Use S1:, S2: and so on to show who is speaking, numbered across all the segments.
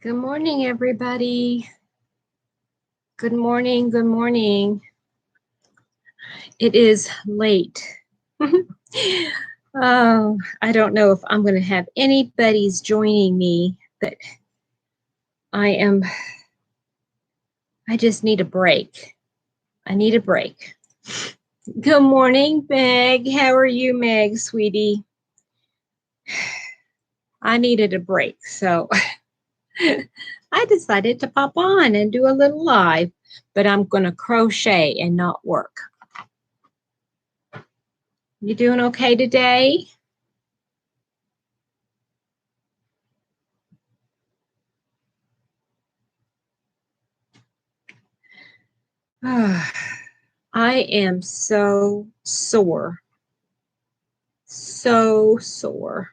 S1: Good morning, everybody. Good morning. Good morning. It is late. Oh, I don't know if I'm going to have anybody's joining me, but I just need a break. I need a break. Good morning, Meg. How are you, Meg, sweetie? I needed a break, so I decided to pop on and do a little live, but I'm going to crochet and not work. You doing okay today? I am so sore. So sore.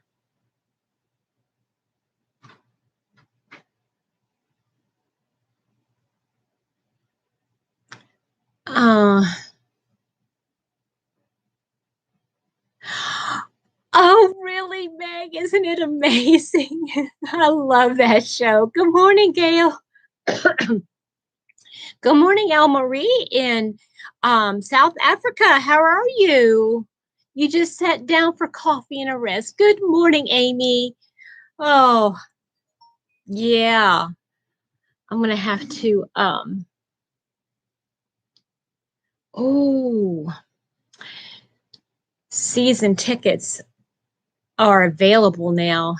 S1: Oh, really, Meg? Isn't it amazing? I love that show. Good morning, Gail. Good morning, El Marie in South Africa. How are you? You just sat down for coffee and a rest. Good morning, Amy. Oh, yeah. I'm going to have to, season tickets are available now.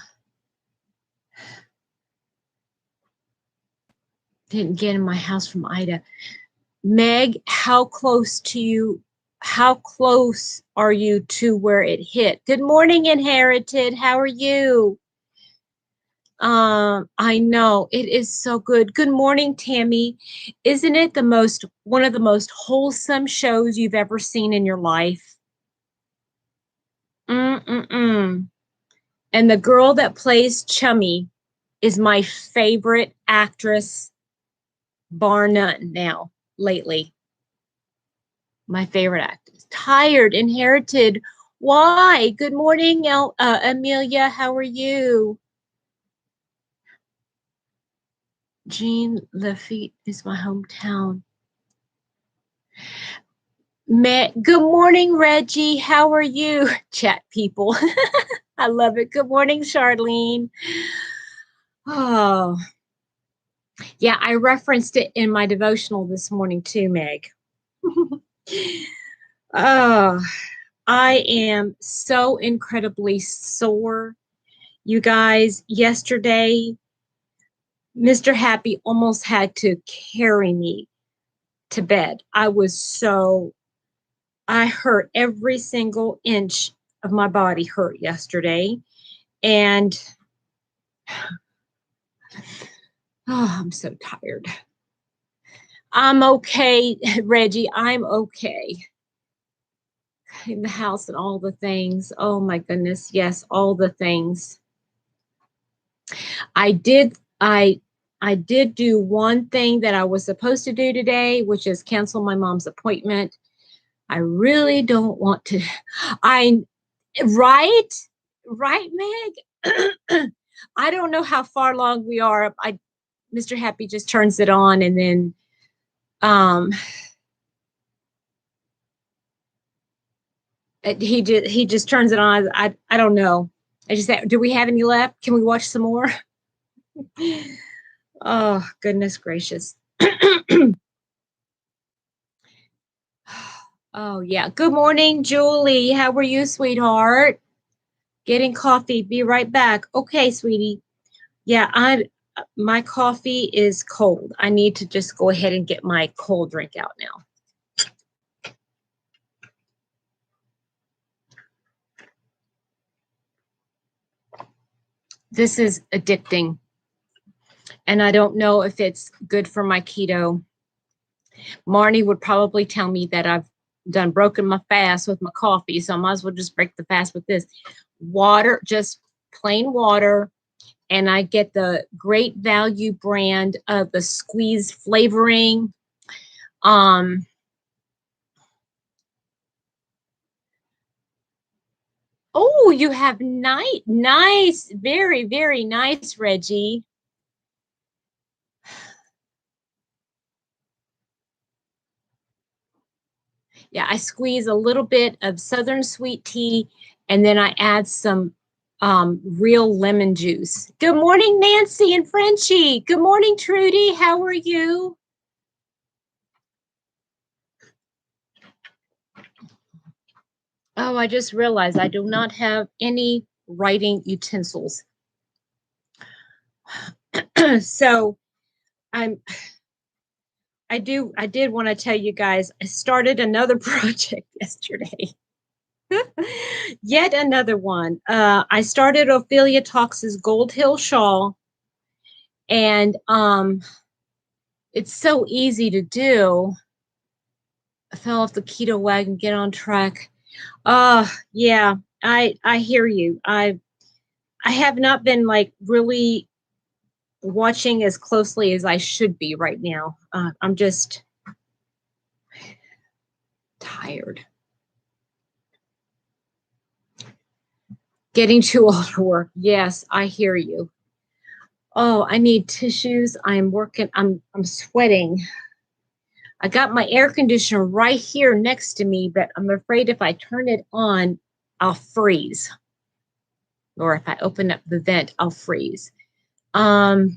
S1: Didn't get in my house from Ida. Meg, how close are you to where it hit? Good morning, Inherited. How are you? I know it is so good. Good morning, Tammy. Isn't it one of the most wholesome shows you've ever seen in your life? And the girl that plays Chummy is my favorite actress, bar none now, lately. My favorite actress. Tired, Inherited. Why? Good morning, Amelia. How are you? Jean Lafitte is my hometown. Good morning, Reggie. How are you? Chat people. I love it. Good morning, Charlene. Oh, yeah, I referenced it in my devotional this morning too, Meg. Oh, I am so incredibly sore. You guys, yesterday, Mr. Happy almost had to carry me to bed. I hurt every single inch of my body hurt yesterday. And I'm so tired. I'm okay, Reggie. I'm okay. In the house and all the things. Oh my goodness. Yes, all the things. I did do one thing that I was supposed to do today, which is cancel my mom's appointment. I really don't want to. Right, Meg. I don't know how far along we are. Mr. Happy just turns it on, and then he just turns it on. I don't know. I just said, do we have any left? Can we watch some more? Oh, goodness gracious. Oh, yeah. Good morning, Julie. How are you, sweetheart? Getting coffee. Be right back. Okay, sweetie. Yeah, my coffee is cold. I need to just go ahead and get my cold drink out now. This is addicting. And I don't know if it's good for my keto. Marnie would probably tell me that I've broken my fast with my coffee, so I might as well just break the fast with this. Water, just plain water, and I get the Great Value brand of the squeeze flavoring. Oh, you have nice, very, very nice, Reggie. Yeah, I squeeze a little bit of Southern sweet tea, and then I add some real lemon juice. Good morning, Nancy and Frenchie. Good morning, Trudy. How are you? Oh, I just realized I do not have any writing utensils. So I did want to tell you guys, I started another project yesterday. Yet another one. I started Ophelia Talks' Gold Hill Shawl, and it's so easy to do. I fell off the keto wagon, get on track. Yeah, I hear you. I have not been like really watching as closely as I should be right now. I'm just tired. Getting too old for work. Yes, I hear you. Oh, I need tissues. I'm working. I'm sweating. I got my air conditioner right here next to me, but I'm afraid if I turn it on, I'll freeze. Or if I open up the vent, I'll freeze. The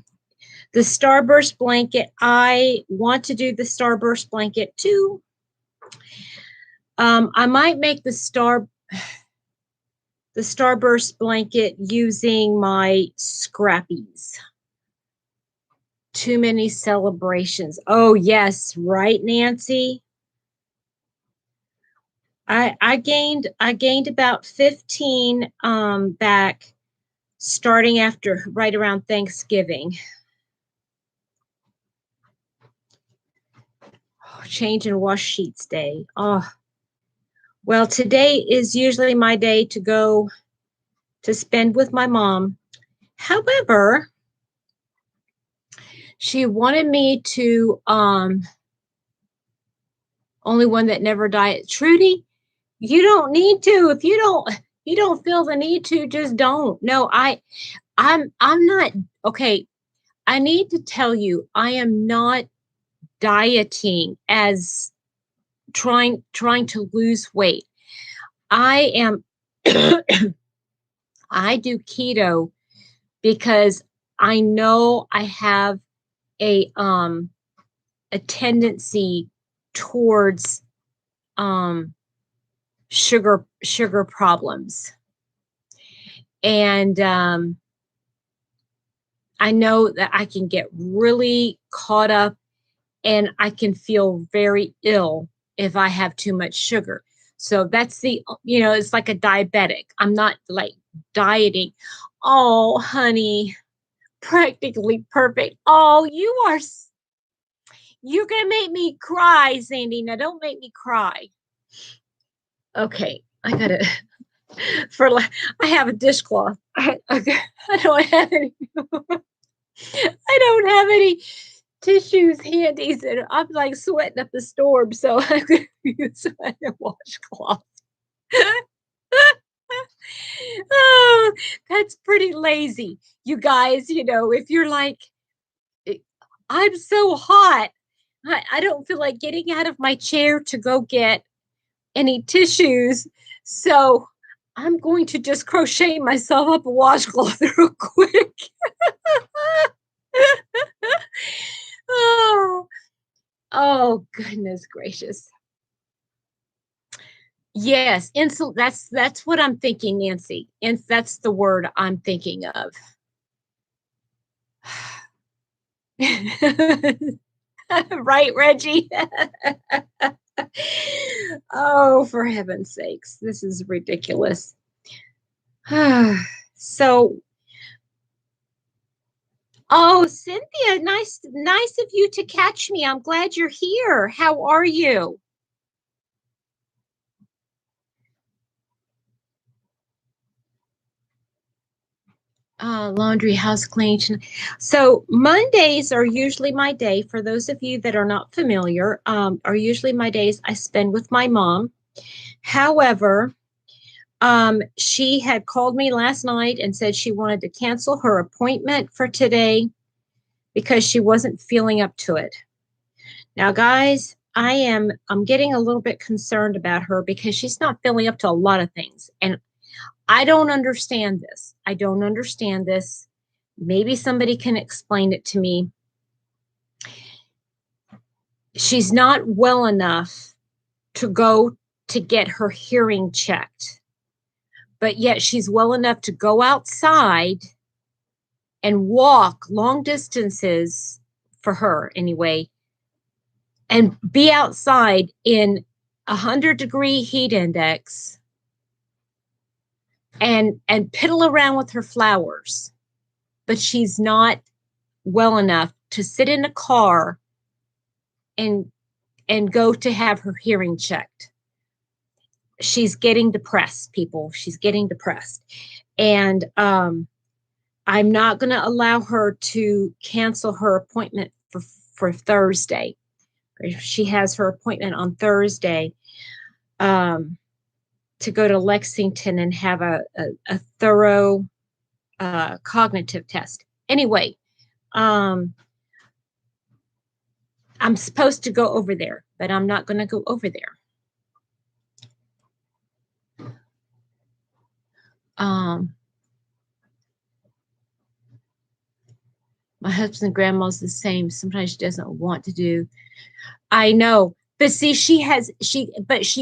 S1: Starburst blanket, I want to do the Starburst blanket too. I might make the Starburst blanket using my scrappies. Too many celebrations. Oh, yes, right, Nancy? I gained about 15 back starting after right around Thanksgiving. Oh, change and wash sheets day. Oh, well, today is usually my day to go to spend with my mom. However, she wanted me to only one that never died. Trudy, you don't need to. If you don't feel the need to, just don't. No, I'm not okay. I need to tell you, I am not dieting as trying to lose weight. I am I do keto because I know I have a tendency towards sugar problems. And I know that I can get really caught up and I can feel very ill if I have too much sugar. So that's it's like a diabetic. I'm not like dieting. Oh, honey, practically perfect. Oh, you're going to make me cry, Sandy. Now don't make me cry. Okay, I got to, I have a dishcloth. I don't have any, I don't have any tissues handy, and I'm like sweating up the storm, so I'm going to use a washcloth. Oh, that's pretty lazy. You guys, if you're like, I'm so hot, I don't feel like getting out of my chair to go get any tissues. So I'm going to just crochet myself up a washcloth real quick. Oh, goodness gracious. Yes, that's what I'm thinking, Nancy. And that's the word I'm thinking of. Right, Reggie? Oh, for heaven's sakes. This is ridiculous. So, oh, Cynthia, nice of you to catch me. I'm glad you're here. How are you? Laundry, house clean. So Mondays are usually my day. For those of you that are not familiar, are usually my days I spend with my mom. However, she had called me last night and said she wanted to cancel her appointment for today because she wasn't feeling up to it. Now, guys, I'm getting a little bit concerned about her because she's not filling up to a lot of things. And I don't understand this. I don't understand this. Maybe somebody can explain it to me. She's not well enough to go to get her hearing checked, but yet she's well enough to go outside and walk long distances, for her anyway, and be outside in 100-degree heat index and piddle around with her flowers. But she's not well enough to sit in a car and go to have her hearing checked. She's getting depressed, people. She's getting depressed. And I'm not going to allow her to cancel her appointment for Thursday. She has her appointment on Thursday to go to Lexington and have a thorough cognitive test. Anyway, I'm supposed to go over there, but I'm not going to go over there. My husband's grandma's the same. Sometimes she doesn't want to do. I know. But see, she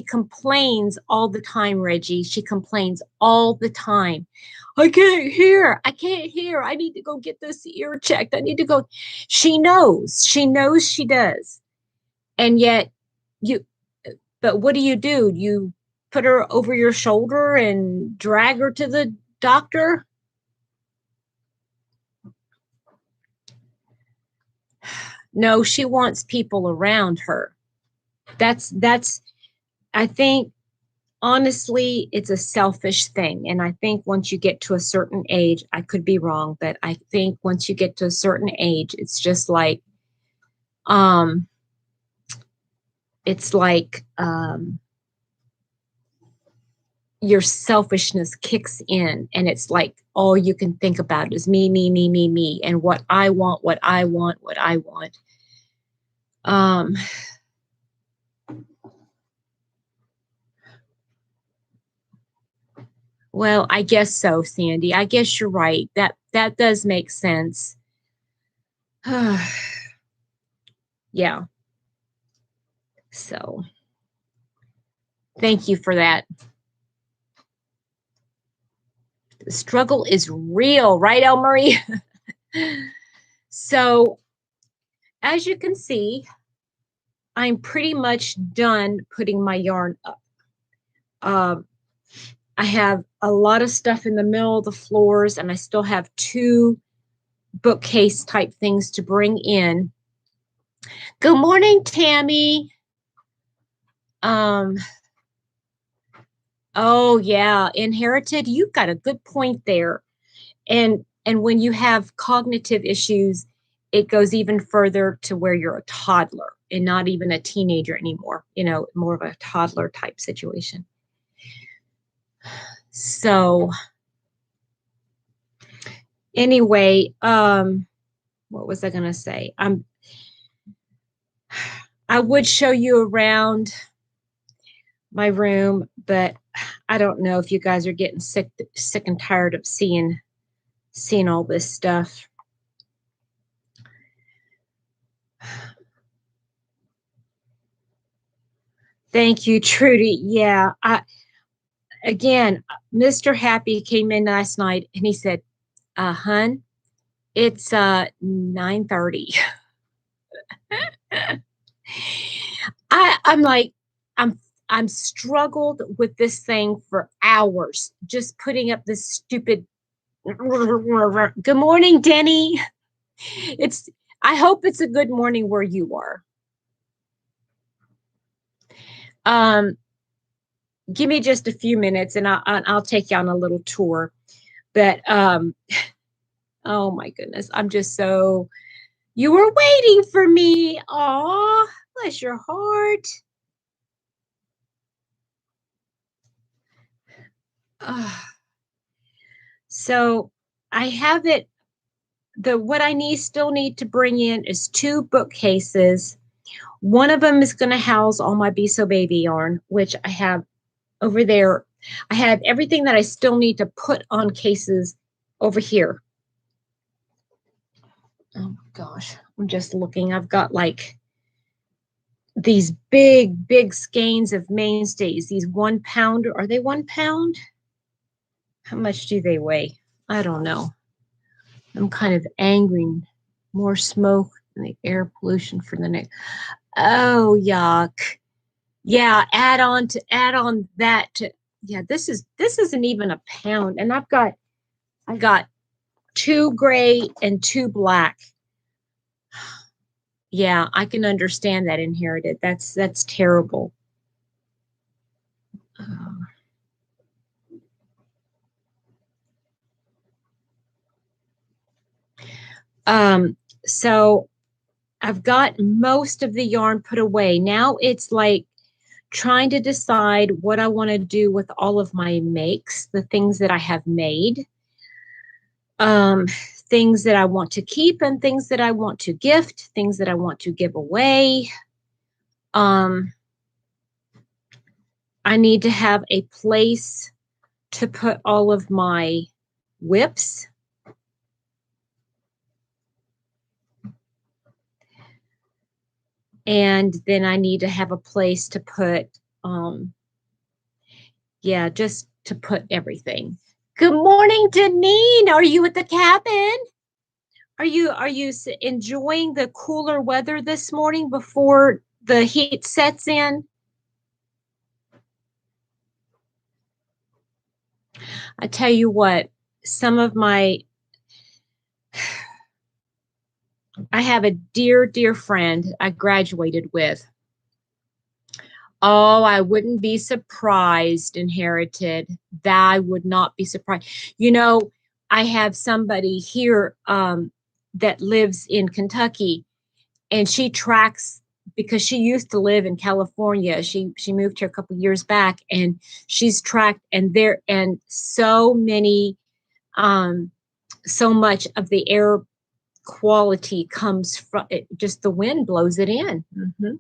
S1: complains all the time, Reggie. She complains all the time. I can't hear. I can't hear. I need to go get this ear checked. I need to go. She knows she does. And yet but what do? You put her over your shoulder and drag her to the doctor? No, she wants people around her. That's I think, honestly, it's a selfish thing. And I think once you get to a certain age, I could be wrong, but I think once you get to a certain age, it's just like, your selfishness kicks in, and it's like all you can think about is me, me, me, me, me, and what I want, what I want, what I want. Well, I guess so, Sandy. I guess you're right. That does make sense. Yeah. So thank you for that. The struggle is real, right, El Marie? So as you can see, I'm pretty much done putting my yarn up. I have a lot of stuff in the middle of the floors, and I still have 2 bookcase type things to bring in. Good morning, Tammy. Oh yeah, inherited. You've got a good point there. And when you have cognitive issues, it goes even further to where you're a toddler and not even a teenager anymore, more of a toddler type situation. So anyway, what was I going to say? I would show you around my room, but I don't know if you guys are getting sick and tired of seeing all this stuff. Thank you, Trudy. Yeah, again, Mr. Happy came in last night and he said, "Hun, it's 9:30." I'm like, I'm struggled with this thing for hours, just putting up this stupid. Good morning, Denny. I hope it's a good morning where you are. Give me just a few minutes and I'll take you on a little tour. But oh my goodness, I'm just so. You were waiting for me. Aw, bless your heart. So I have it. What I still need to bring in is 2 bookcases One of them is going to house all my Be So Baby yarn, which I have over there. I have everything that I still need to put on cases over here. Oh gosh, I'm just looking. I've got like these big skeins of mainstays. These 1 pound. Are they 1 pound? How much do they weigh? I don't know. I'm kind of angry. More smoke and the air pollution for the next. Oh, yuck. Yeah, add on that to, yeah, this isn't even a pound. And I got 2 gray and 2 black. Yeah, I can understand that inherited. That's terrible. So I've got most of the yarn put away. Now it's like trying to decide what I want to do with all of my makes, the things that I have made, things that I want to keep and things that I want to gift, things that I want to give away. I need to have a place to put all of my whips. And then I need to have a place to put, yeah, just to put everything. Good morning, Janine. Are you at the cabin? Are you enjoying the cooler weather this morning before the heat sets in? I tell you what, some of my, I have a dear friend I graduated with. Oh, I wouldn't be surprised, inherited. That I would not be surprised. You know, I have somebody here that lives in Kentucky, and she tracks because she used to live in California. She moved here a couple years back, and she's tracked, and so many, so much of the air quality comes from it, just the wind blows it in. Mm-hmm.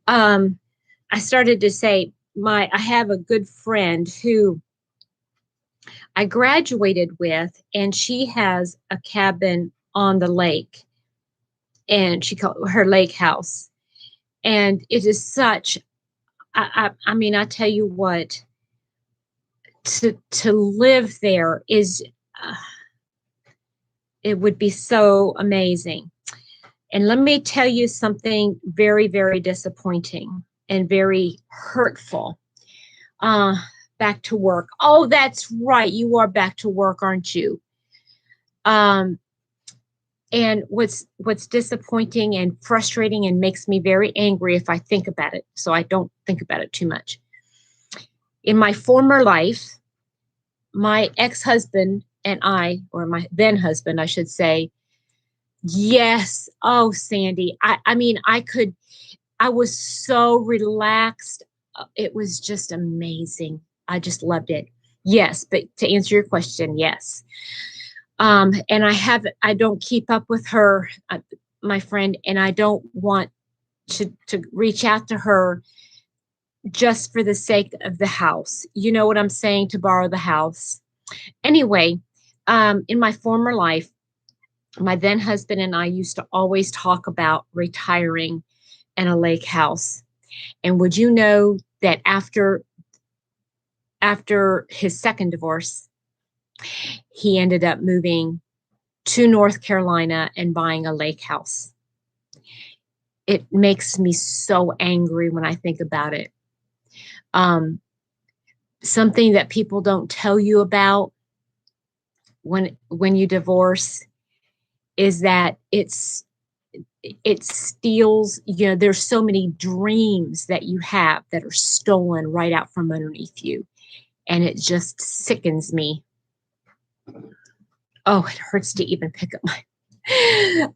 S1: I started to say, I have a good friend who I graduated with, and she has a cabin on the lake, and she called her lake house. And it is such, I mean, I tell you what, to live there is, it would be so amazing. And let me tell you something very disappointing and very hurtful. Back to work. Oh, that's right. You are back to work, aren't you? And what's disappointing and frustrating and makes me very angry if I think about it, so I don't think about it too much. In my former life, my ex-husband and I, or my then husband, I should say, yes. Oh, Sandy. I mean, I was so relaxed. It was just amazing. I just loved it. Yes, but to answer your question, yes. And I don't keep up with her, my friend, and I don't want to reach out to her just for the sake of the house. You know what I'm saying? To borrow the house. Anyway, in my former life, my then husband and I used to always talk about retiring in a lake house. And would you know that after his second divorce, he ended up moving to North Carolina and buying a lake house. It makes me so angry when I think about it. Something that people don't tell you about when you divorce is that it steals, there's so many dreams that you have that are stolen right out from underneath you. And it just sickens me. Oh, it hurts to even pick up my,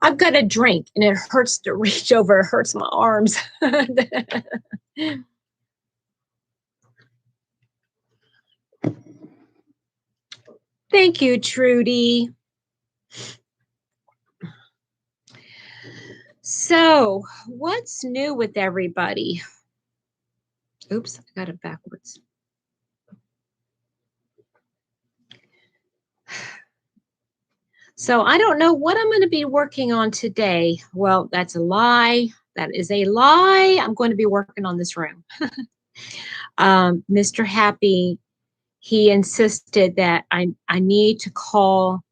S1: I've got a drink and it hurts to reach over. It hurts my arms. Thank you, Trudy. So, what's new with everybody? Oops, I got it backwards. So, I don't know what I'm going to be working on today. Well, that's a lie. That is a lie. I'm going to be working on this room. Mr. Happy, he insisted that I need to call.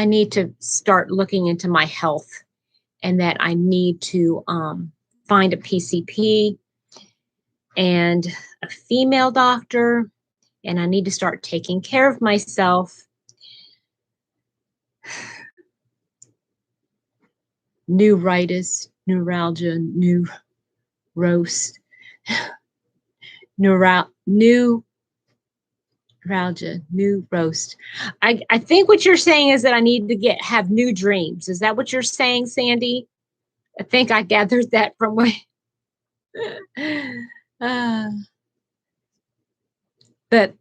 S1: I need to start looking into my health, and that I need to find a PCP and a female doctor, and I need to start taking care of myself. Neuritis, neuralgia, new roast, neuralgia, new roast. I think what you're saying is that I need to have new dreams. Is that what you're saying, Sandy? I think I gathered that from what. But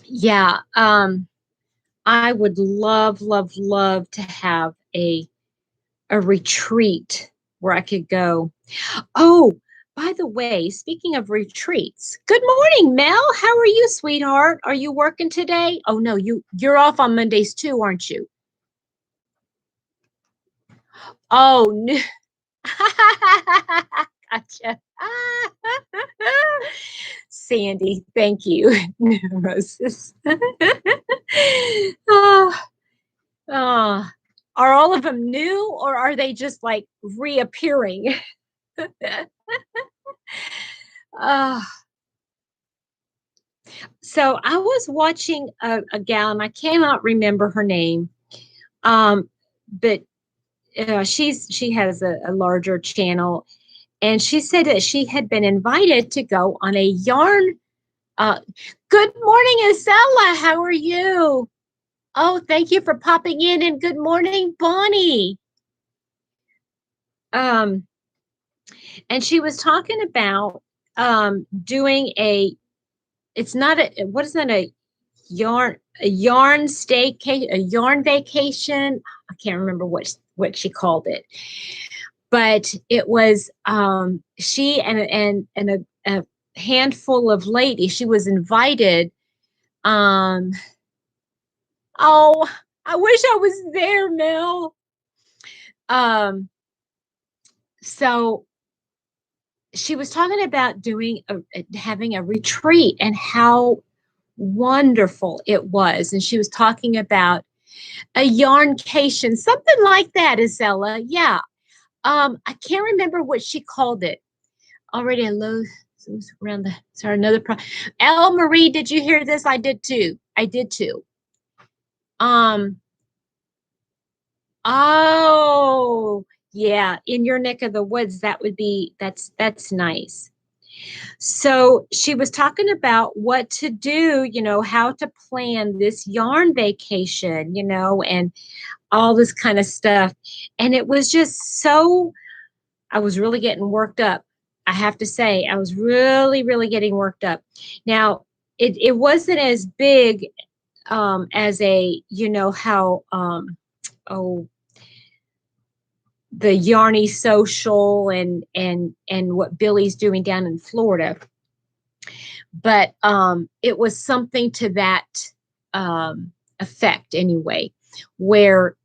S1: yeah, I would love, love, love to have a retreat where I could go. Oh, by the way, speaking of retreats, good morning, Mel. How are you, sweetheart? Are you working today? Oh no, you're off on Mondays too, aren't you? Oh no. Gotcha. Sandy, thank you. Neurosis. Oh, oh. Are all of them new, or are they just like reappearing? So I was watching a gal, and I cannot remember her name, but she has a larger channel, and she said that she had been invited to go on a yarn. Good morning, Isella. How are you? Oh, thank you for popping in, and good morning, Bonnie. And she was talking about doing it's not what is that, a yarn staycation, a yarn vacation. I can't remember what she called it, but it was she and a handful of ladies. She was invited. Oh, I wish I was there, Mel. So she was talking about having a retreat and how wonderful it was. And she was talking about a yarncation, something like that, Isella. Yeah. I can't remember what she called it. Already a low around the sorry, another Elle Marie, did you hear this? I did too. Oh yeah, in your neck of the woods, that's nice. So she was talking about what to do, how to plan this yarn vacation, and all this kind of stuff. And it was just so, I was really getting worked up. I have to say, I was really, really getting worked up. Now, it wasn't as big as how, the Yarny Social and what Billy's doing down in Florida. But it was something to that effect anyway, where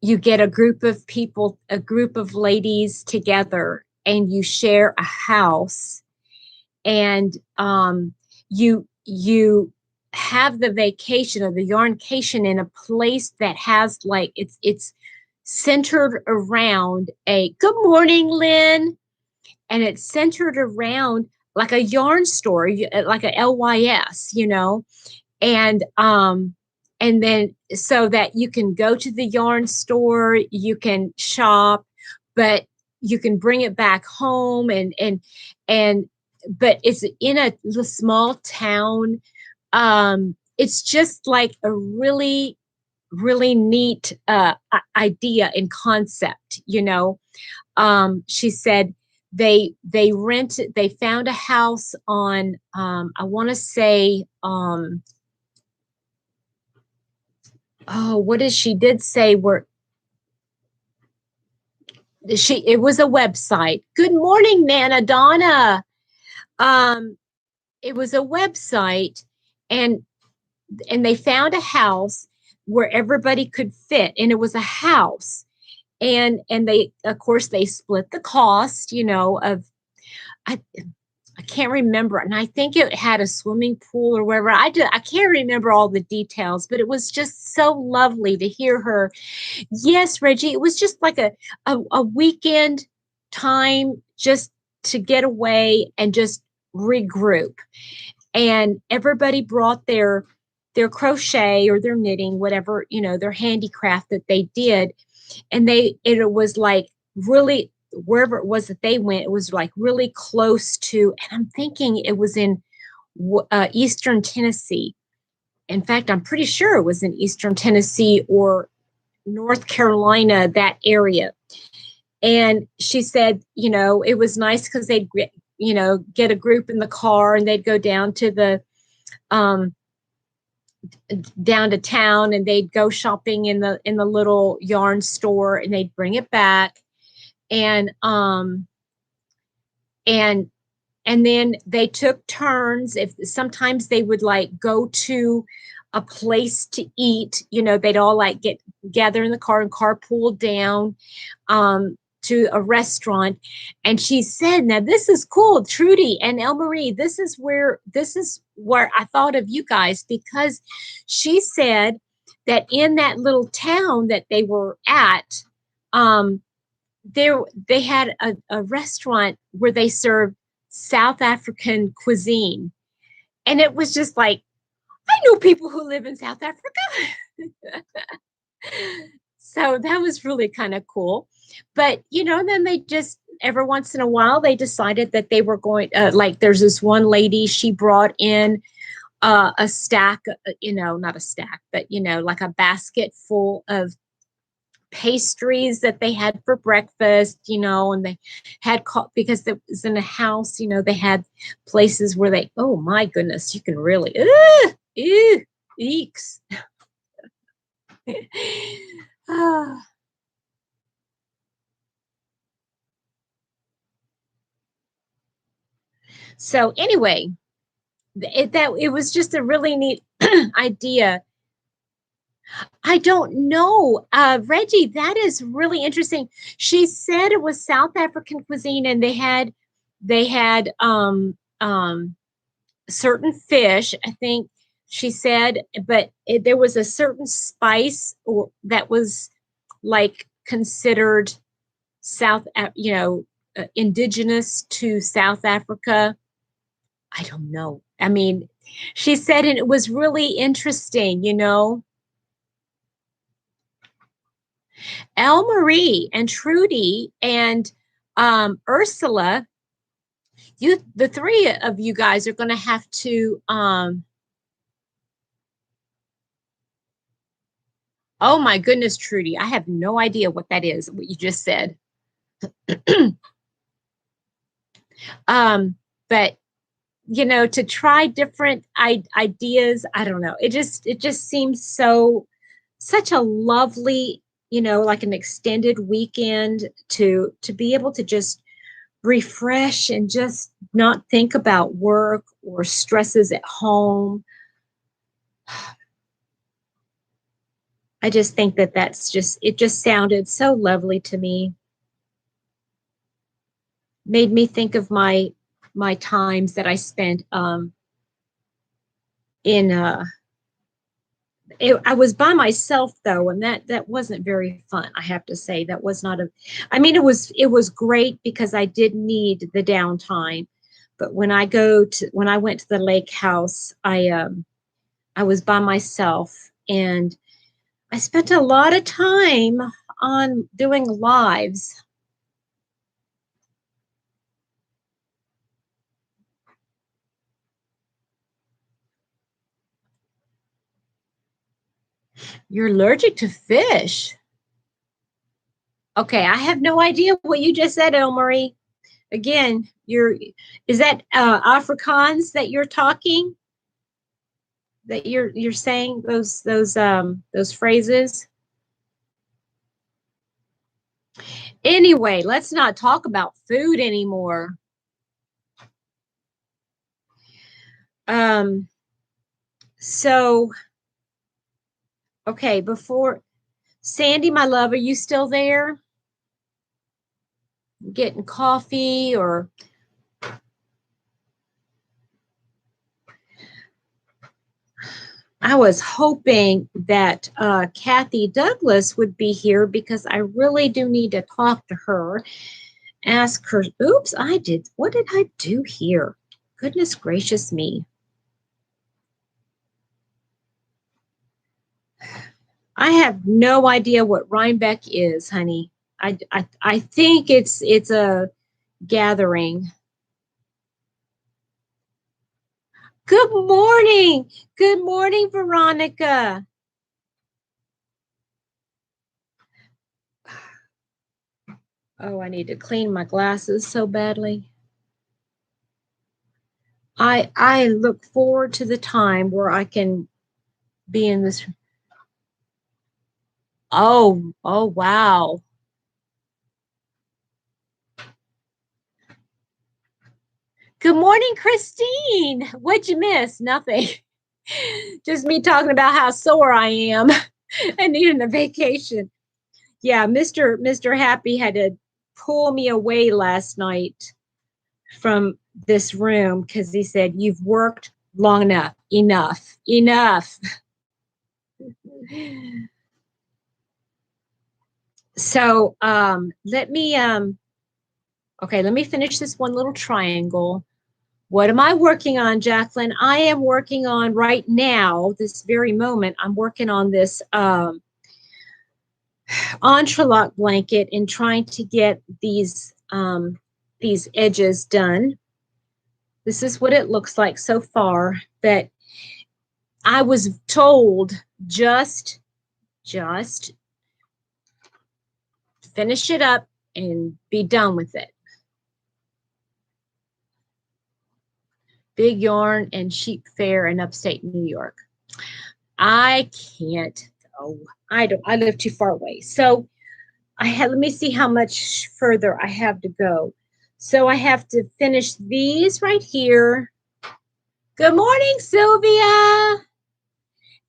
S1: you get a group of people, a group of ladies together, and you share a house, and you have the vacation or the yarncation in a place that has like it's centered around a good morning, Lynn, and it's centered around like a yarn store, like a LYS, and then so that you can go to the yarn store, you can shop, but you can bring it back home, and but it's in a small town. It's just like a really, really neat idea and concept. She said they found a house on I want to say what is she did say where it was a website. Good morning, Nana Donna. Um, it was a website, and they found a house where everybody could fit, and it was a house, and they, of course, they split the cost, of, I I can't remember, and I think it had a swimming pool or wherever. I can't remember all the details, but it was just so lovely to hear her. Yes, Reggie, it was just like a weekend time just to get away and just regroup. And everybody brought their crochet or their knitting, whatever, their handicraft that they did. And it was like really, wherever it was that they went, it was like really close to, and I'm thinking it was in Eastern Tennessee. In fact, I'm pretty sure it was in Eastern Tennessee or North Carolina, that area. And she said, it was nice because they'd, get a group in the car and they'd go down to um, down to town, and they'd go shopping in the little yarn store, and they'd bring it back. And and then they took turns. If sometimes they would like go to a place to eat, they'd all like get gather in the car and carpool down to a restaurant. And she said, now this is cool, Trudy and Elmarie, this is where I thought of you guys, because she said that in that little town that they were at, they had a restaurant where they served South African cuisine. And it was just like, I know people who live in South Africa. So that was really kind of cool. But, then they just, every once in a while, they decided that they were going, like, there's this one lady, she brought in a stack, not a stack, but, like a basket full of pastries that they had for breakfast, and they had, because it was in a house, they had places where they, oh my goodness, you can really, eeks. So anyway, it was just a really neat idea. I don't know, Reggie. That is really interesting. She said it was South African cuisine, and they had certain fish. I think she said, but there was a certain spice that was like considered indigenous to South Africa. I don't know. I mean, she said, and it was really interesting, Elle Marie and Trudy and Ursula, the three of you guys are going to have to, oh my goodness, Trudy, I have no idea what that is, what you just said. But to try different ideas, I don't know. It just seems such a lovely, like an extended weekend to be able to just refresh and just not think about work or stresses at home. I just think that it just sounded so lovely to me. Made me think of my times that I spent in I was by myself though, and that wasn't very fun. I have to say that was not I mean, it was great because I did need the downtime. But when I went to the lake house, I was by myself, and I spent a lot of time on doing lives. You're allergic to fish. Okay, I have no idea what you just said, Elmarie. Again, is that Afrikaans that you're talking? That you're saying those phrases? Anyway, let's not talk about food anymore. So, okay, before Sandy, my love, are you still there? Getting coffee or I was hoping that Kathy Douglas would be here because I really do need to talk to her. Ask her. Oops, what did I do here? Goodness gracious me. I have no idea what Rhinebeck is, honey. I think it's a gathering. Good morning. Good morning, Veronica. Oh, I need to clean my glasses so badly. I look forward to the time where I can be in this. Oh, wow. Good morning, Christine. What'd you miss? Nothing. Just me talking about how sore I am and needing a vacation. Yeah, Mr. Happy had to pull me away last night from this room because he said, "You've worked long enough. Enough." So let me finish this one little triangle. What am I working on, Jacqueline? I am working on right now, this very moment, I'm working on this entrelac blanket and trying to get these edges done. This is what it looks like so far, but I was told just finish it up and be done with it. Big Yarn and Sheep Fair in upstate New York. I can't go. I live too far away. So let me see how much further I have to go. So I have to finish these right here. Good morning, Sylvia.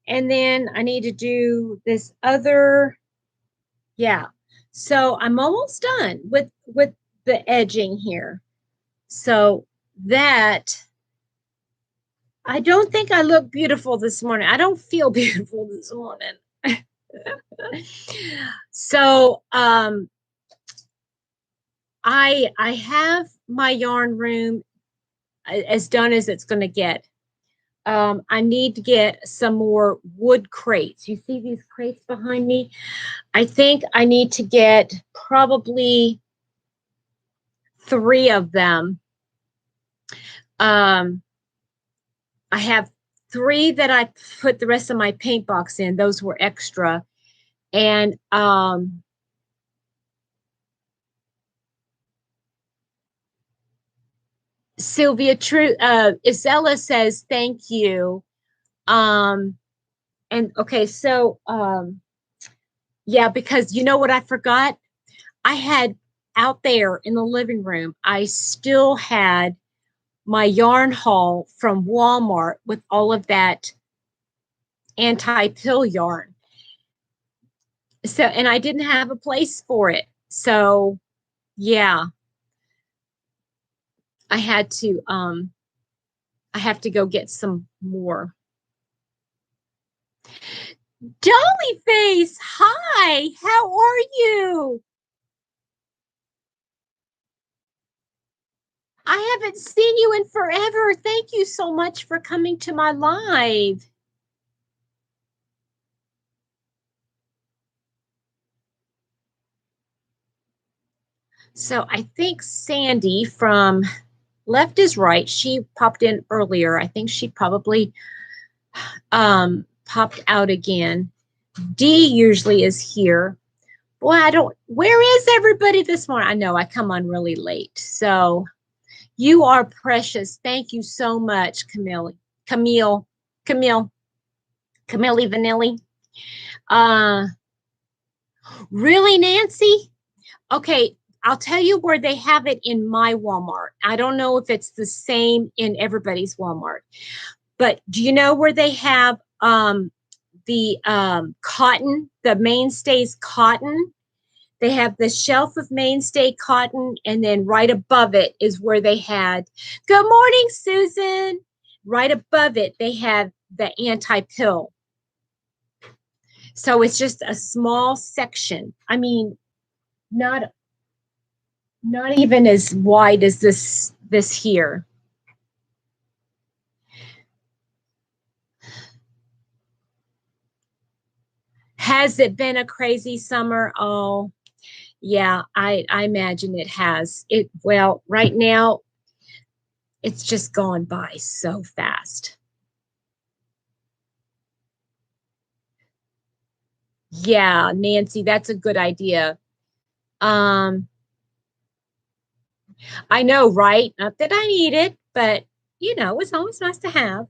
S1: And then I need to do this other. Yeah. So I'm almost done with the edging here. So that I don't think I look beautiful this morning. I don't feel beautiful this morning. So I have my yarn room as done as it's going to get. I need to get some more wood crates. You see these crates behind me? I think I need to get probably 3 of them. I have 3 that I put the rest of my paint box in. Those were extra. And Sylvia Isella says thank you. And okay, so yeah, because you know what I forgot? I had out there in the living room, I still had my yarn haul from Walmart with all of that anti-pill yarn. So, and I didn't have a place for it. So, yeah, I had to I have to go get some more. Dollyface, hi, how are you? I haven't seen you in forever. Thank you so much for coming to my live. So I think Sandy from Left is Right, she popped in earlier. I think she probably popped out again. Dee usually is here. Boy, where is everybody this morning? I know I come on really late. So you are precious. Thank you so much, Camille, Vanilli. Really, Nancy? Okay, I'll tell you where they have it in my Walmart. I don't know if it's the same in everybody's Walmart, but do you know where they have the cotton, the mainstays cotton? They have the shelf of mainstay cotton, and then right above it is where they had, good morning, Susan. Right above it, they have the anti-pill. So it's just a small section. I mean, not even as wide as this here. Has it been a crazy summer? Oh, yeah, I imagine it has. Well, right now it's just gone by so fast. Yeah, Nancy, that's a good idea. I know, right? Not that I need it, but you know, it's always nice to have.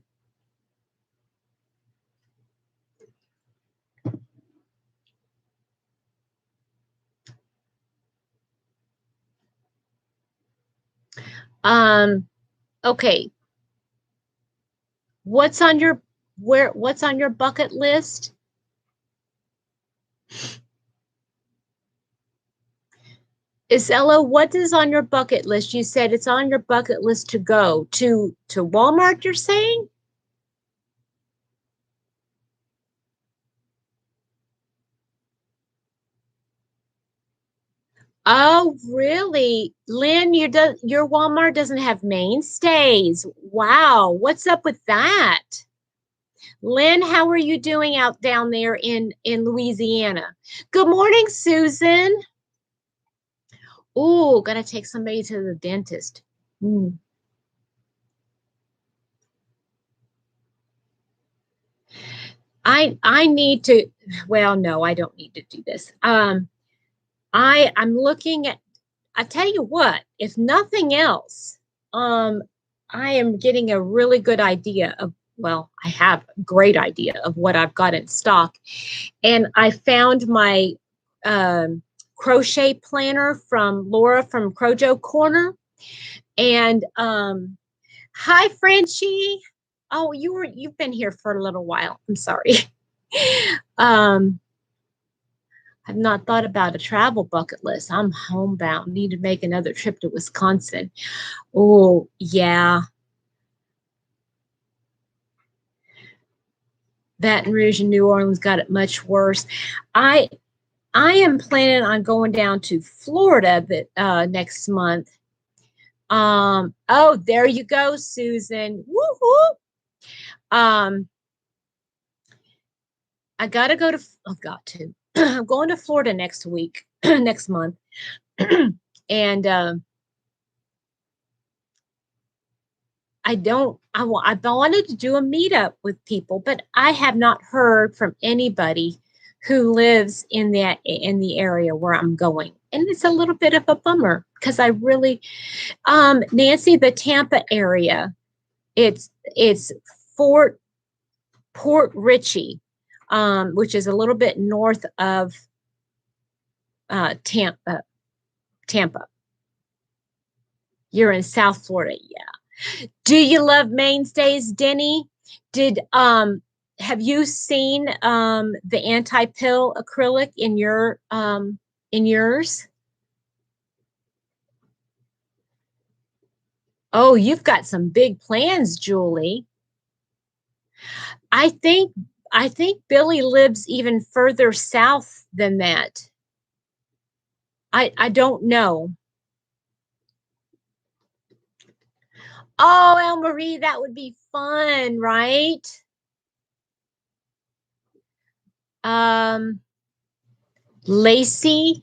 S1: Um, okay. What's on your bucket list? Isella, what is on your bucket list? You said it's on your bucket list to go to Walmart, you're saying? Oh, really? Lynn, your Walmart doesn't have mainstays. Wow, what's up with that? Lynn, how are you doing out down there in Louisiana? Good morning, Susan. Oh, gotta take somebody to the dentist. Hmm. I need to, well, no, I don't need to do this. I'm looking at, I tell you what, if nothing else, um, I am getting a really good idea of, well, I have a great idea of what I've got in stock. And I found my crochet planner from Laura from Crojo Corner. And hi, Frenchie. Oh, you've been here for a little while. I'm sorry. um, I've not thought about a travel bucket list. I'm homebound. Need to make another trip to Wisconsin. Oh, yeah. Baton Rouge and New Orleans got it much worse. I I am planning on going down to Florida next month. Oh, there you go, Susan. Woo-hoo. Um, I've got to. I'm going to Florida next week, next month. And I wanted to do a meetup with people, but I have not heard from anybody who lives in the area where I'm going. And it's a little bit of a bummer because I really, Nancy, the Tampa area, it's Fort Port Richey, which is a little bit north of Tampa. Tampa. You're in South Florida, yeah. Do you love mainstays, Denny? Did have you seen the anti-pill acrylic in yours? Oh, you've got some big plans, Julie. I think I think Billy lives even further south than that. I don't know. Oh, El Marie, that would be fun, right? Um, Lacey.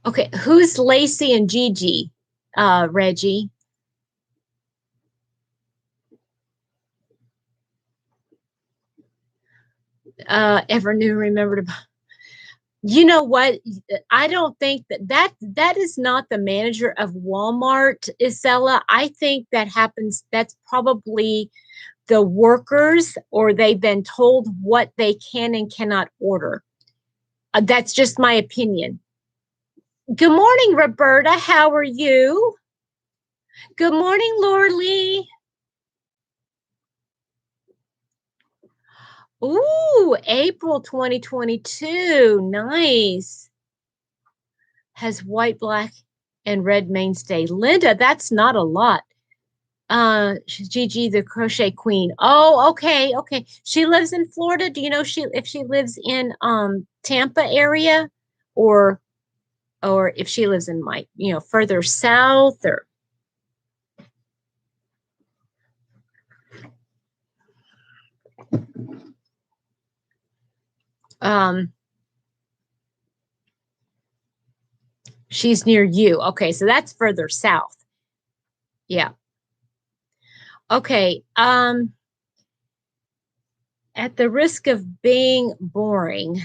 S1: Okay, who's Lacey and Gigi? Reggie. Ever knew, remembered. You know what? I don't think that is not the manager of Walmart, Isella. I think that happens. That's probably the workers, or they've been told what they can and cannot order. That's just my opinion. Good morning, Roberta. How are you? Good morning, Laura Lee. Ooh, April 2022. Nice. Has white, black, and red mainstay. Linda, that's not a lot. Gigi, the crochet queen. Oh, okay, okay. She lives in Florida. Do you know if she lives in Tampa area, or if she lives in further south, or she's near you. Okay, so that's further south. Yeah. Okay. At the risk of being boring,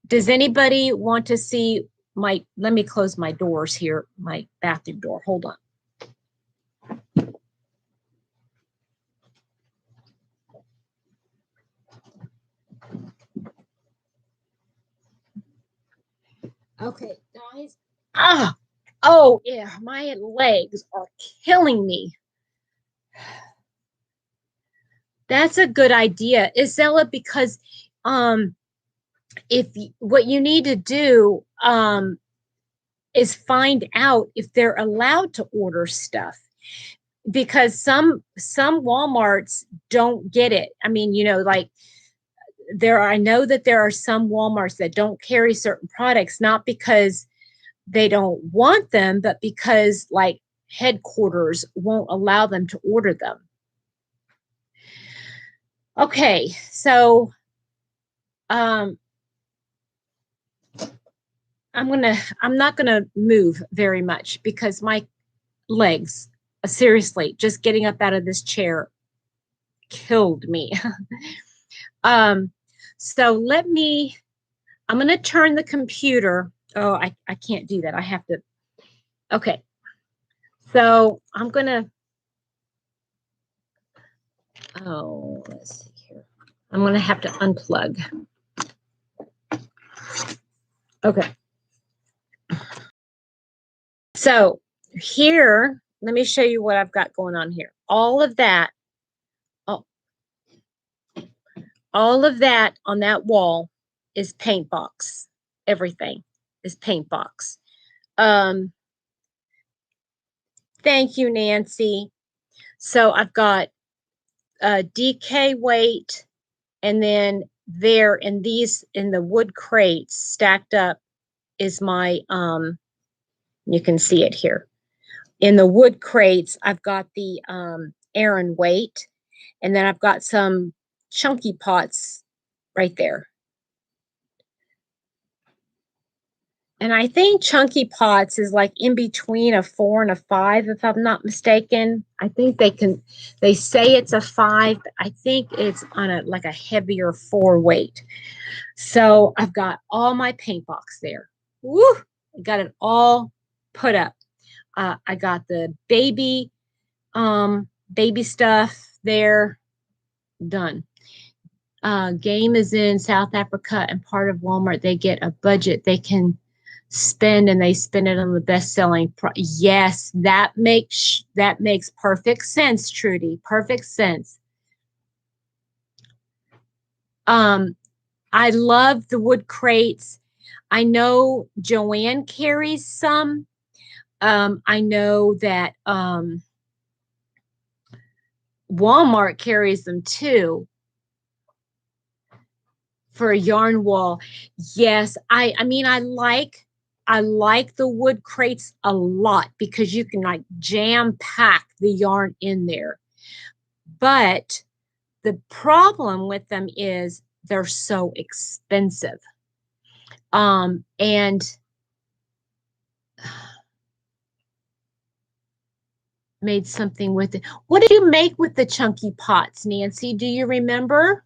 S1: does anybody want to see let me close my doors here, my bathroom door. Hold on. Okay, guys. Oh yeah, my legs are killing me. That's a good idea, Isella, because if what you need to do is find out if they're allowed to order stuff, because some Walmarts don't get it. I mean, like I know that there are some Walmarts that don't carry certain products, not because they don't want them, but because like headquarters won't allow them to order them. Okay, so I'm not gonna move very much because my legs, seriously, just getting up out of this chair killed me. So I'm gonna turn the computer. Oh, I can't do that. I have to. Okay. So I'm gonna. Oh, let's see here. I'm gonna have to unplug. Okay. So here, let me show you what I've got going on here. All of that on that wall is Paintbox. Everything is Paintbox. Thank you, Nancy. So I've got DK weight, and then there in the wood crates stacked up is my you can see it here. In the wood crates, I've got the Aran weight, and then I've got some chunky pots right there. And I think chunky pots is like in between a 4 and a 5, if I'm not mistaken. I think they say it's a 5, but I think it's on a heavier 4 weight. So I've got all my paint box there. Woo! I got it all put up. I got the baby stuff there, done. Game is in South Africa, and part of Walmart, they get a budget they can spend, and they spend it on the best-selling yes, that makes perfect sense, Trudy. Perfect sense. I love the wood crates. I know Joanne carries some. I know that Walmart carries them too for a yarn wall. Yes, I mean I like the wood crates a lot because you can like jam pack the yarn in there. But the problem with them is they're so expensive. And made something with it. What did you make with the chunky pots, Nancy? Do you remember?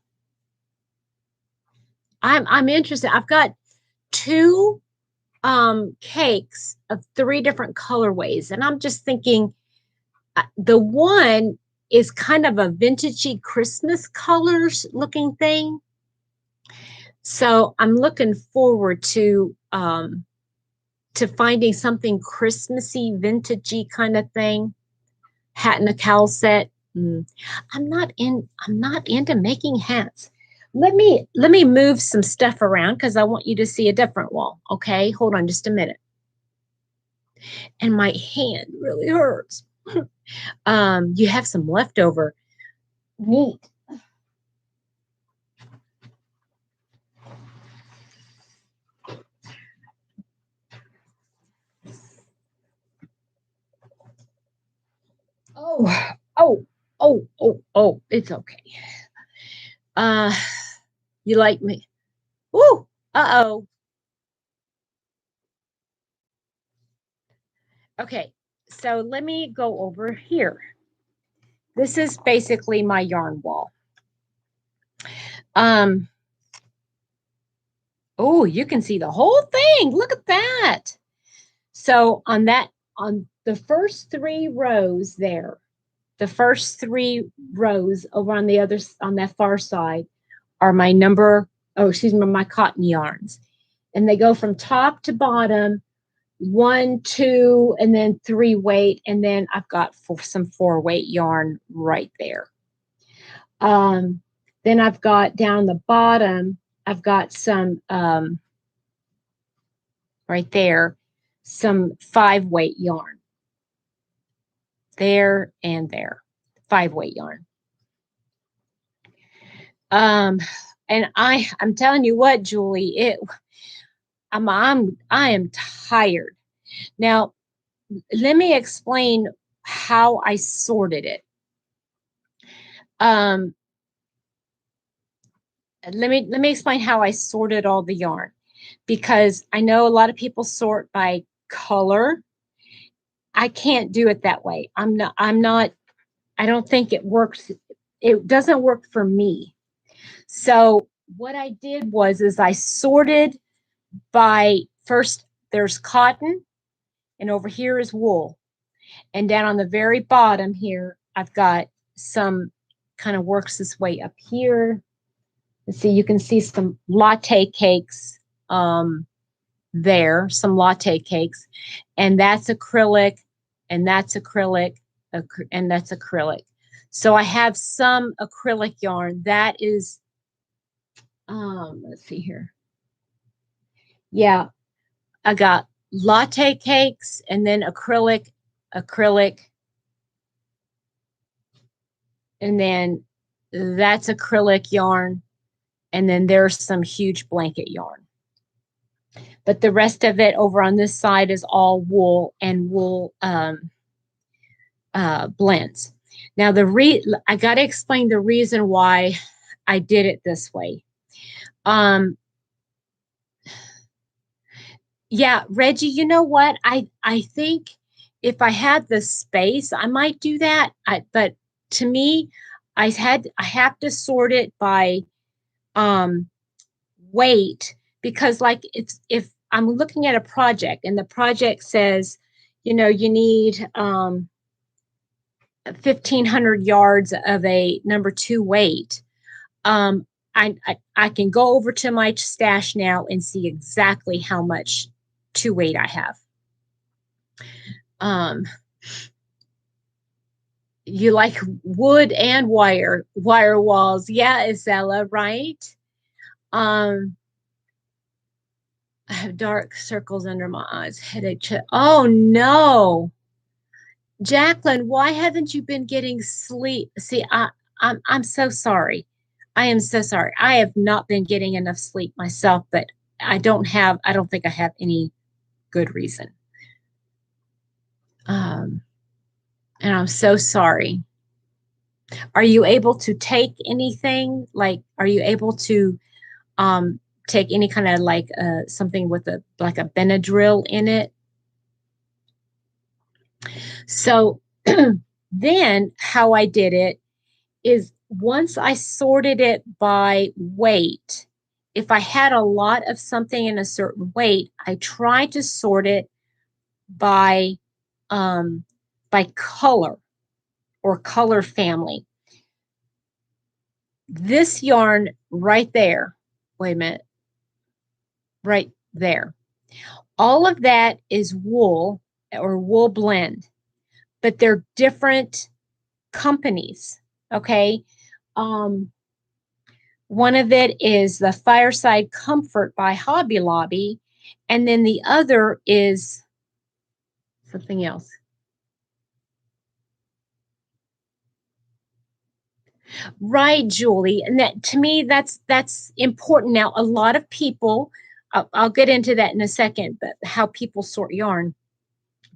S1: I'm interested. I've got 2 cakes of 3 different colorways, and I'm just thinking the one is kind of a vintagey Christmas colors looking thing. So I'm looking forward to finding something Christmassy, vintagey kind of thing. Hat and a cowl set. I'm not into making hats. Let me move some stuff around because I want you to see a different wall. Okay, hold on just a minute. And my hand really hurts. You have some leftover. Neat. Oh, oh, it's okay. Uh, you like me? Woo! Uh-oh. Okay, so let me go over here. This is basically my yarn wall. Oh, you can see the whole thing. Look at that. So on the first three rows there, the first three rows over on on that far side are my cotton yarns. And they go from top to bottom, 1, 2, and then 3 weight. And then I've got some 4 weight yarn right there. Then I've got down the bottom, I've got some right there, some 5 weight yarn. There and there, 5 weight yarn. And I'm telling you what, Julie, I am tired. Now, let me explain how I sorted it. Let me explain how I sorted all the yarn, because I know a lot of people sort by color. I can't do it that way. I don't think it works. It doesn't work for me. So what I did is I sorted by, first there's cotton, and over here is wool. And down on the very bottom here, I've got some kind of works this way up here. Let's see, you can see some latte cakes there, some latte cakes. And that's acrylic, and that's acrylic, and that's acrylic. So I have some acrylic yarn. That is, let's see here. Yeah, I got latte cakes and then acrylic, and then that's acrylic yarn. And then there's some huge blanket yarn. But the rest of it over on this side is all wool and wool blends. Now, I got to explain the reason why I did it this way. Yeah, Reggie, you know what? I think if I had the space, I might do that. But to me, I have to sort it by weight, because like if I'm looking at a project and the project says, you need 1,500 yards of a number 2 weight, I can go over to my stash now and see exactly how much 2 weight I have. You like wood and wire walls. Yeah, Isella, right? I have dark circles under my eyes, headache. Oh no, Jacqueline, why haven't you been getting sleep? See, I'm so sorry. I am so sorry. I have not been getting enough sleep myself, but I don't think I have any good reason. And I'm so sorry. Are you able to take anything? Like, are you able to take any kind of like something with a Benadryl in it? So then how I did it is, once I sorted it by weight, if I had a lot of something in a certain weight, I tried to sort it by color or color family. This yarn right there, wait a minute, right there. All of that is wool or wool blend, but they're different companies. Okay. Um, One of it is the Fireside Comfort by Hobby Lobby, and then the other is something else. Right, Julie. And that to me, that's important. Now, a lot of people, I'll get into that in a second, but how people sort yarn.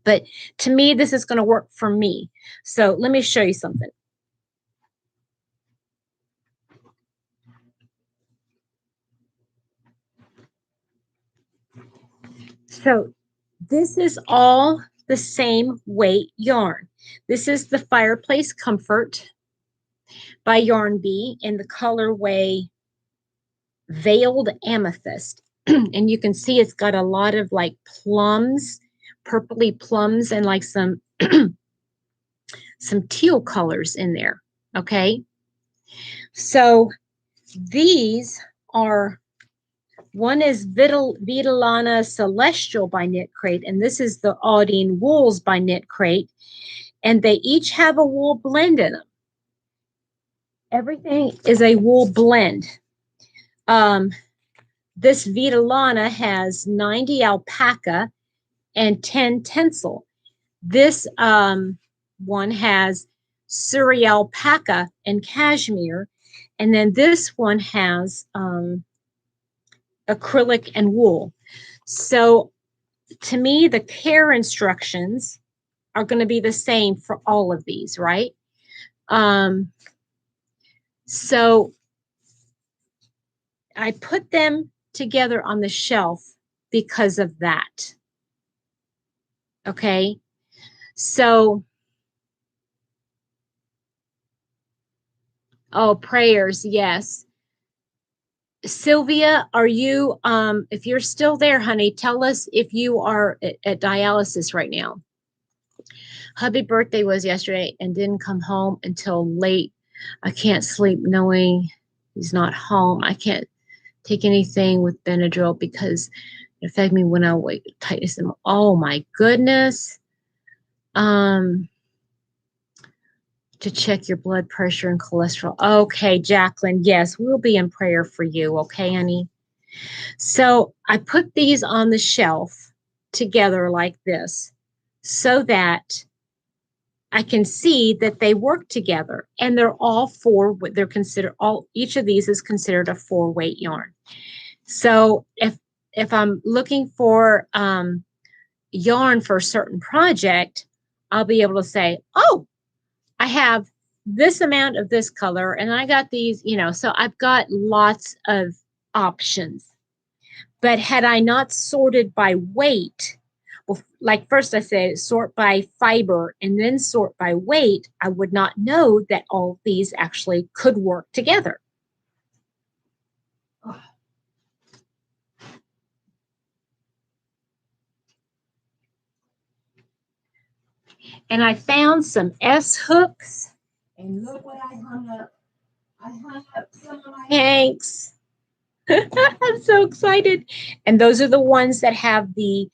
S1: But to me, this is going to work for me. So let me show you something. So this is all the same weight yarn. This is the Fireplace Comfort by Yarn Bee in the colorway Veiled Amethyst. And you can see it's got a lot of like plums, purpley plums, and like some teal colors in there. Okay. So these are, one is Vitalana Celestial by Knit Crate, and this is the Audine Wools by Knit Crate. And they each have a wool blend in them. Everything is a wool blend. This Vitalana has 90 alpaca and 10 tencel. This one has Surrey alpaca and cashmere. And then this one has acrylic and wool. So to me, the care instructions are going to be the same for all of these, right? So I put them together on the shelf because of that. Okay. So, oh, prayers, yes. Sylvia, are you, if you're still there, honey, tell us if you are at dialysis right now. Hubby's birthday was yesterday and didn't come home until late. I can't sleep knowing he's not home. I can't take anything with Benadryl because it affected me when I wake tightness. Oh my goodness. To check your blood pressure and cholesterol. Okay, Jacqueline, yes, we'll be in prayer for you. Okay, honey. So I put these on the shelf together like this so that I can see that they work together, and they're all four. They're considered all. Each of these is considered a 4-weight yarn. So if I'm looking for yarn for a certain project, I'll be able to say, oh, I have this amount of this color, and I got these, so I've got lots of options. But had I not sorted by weight, well, like first I said, sort by fiber and then sort by weight, I would not know that all these actually could work together. And I found some S hooks, and look what I hung up. I hung up some of my hanks. I'm so excited. And those are the ones that have the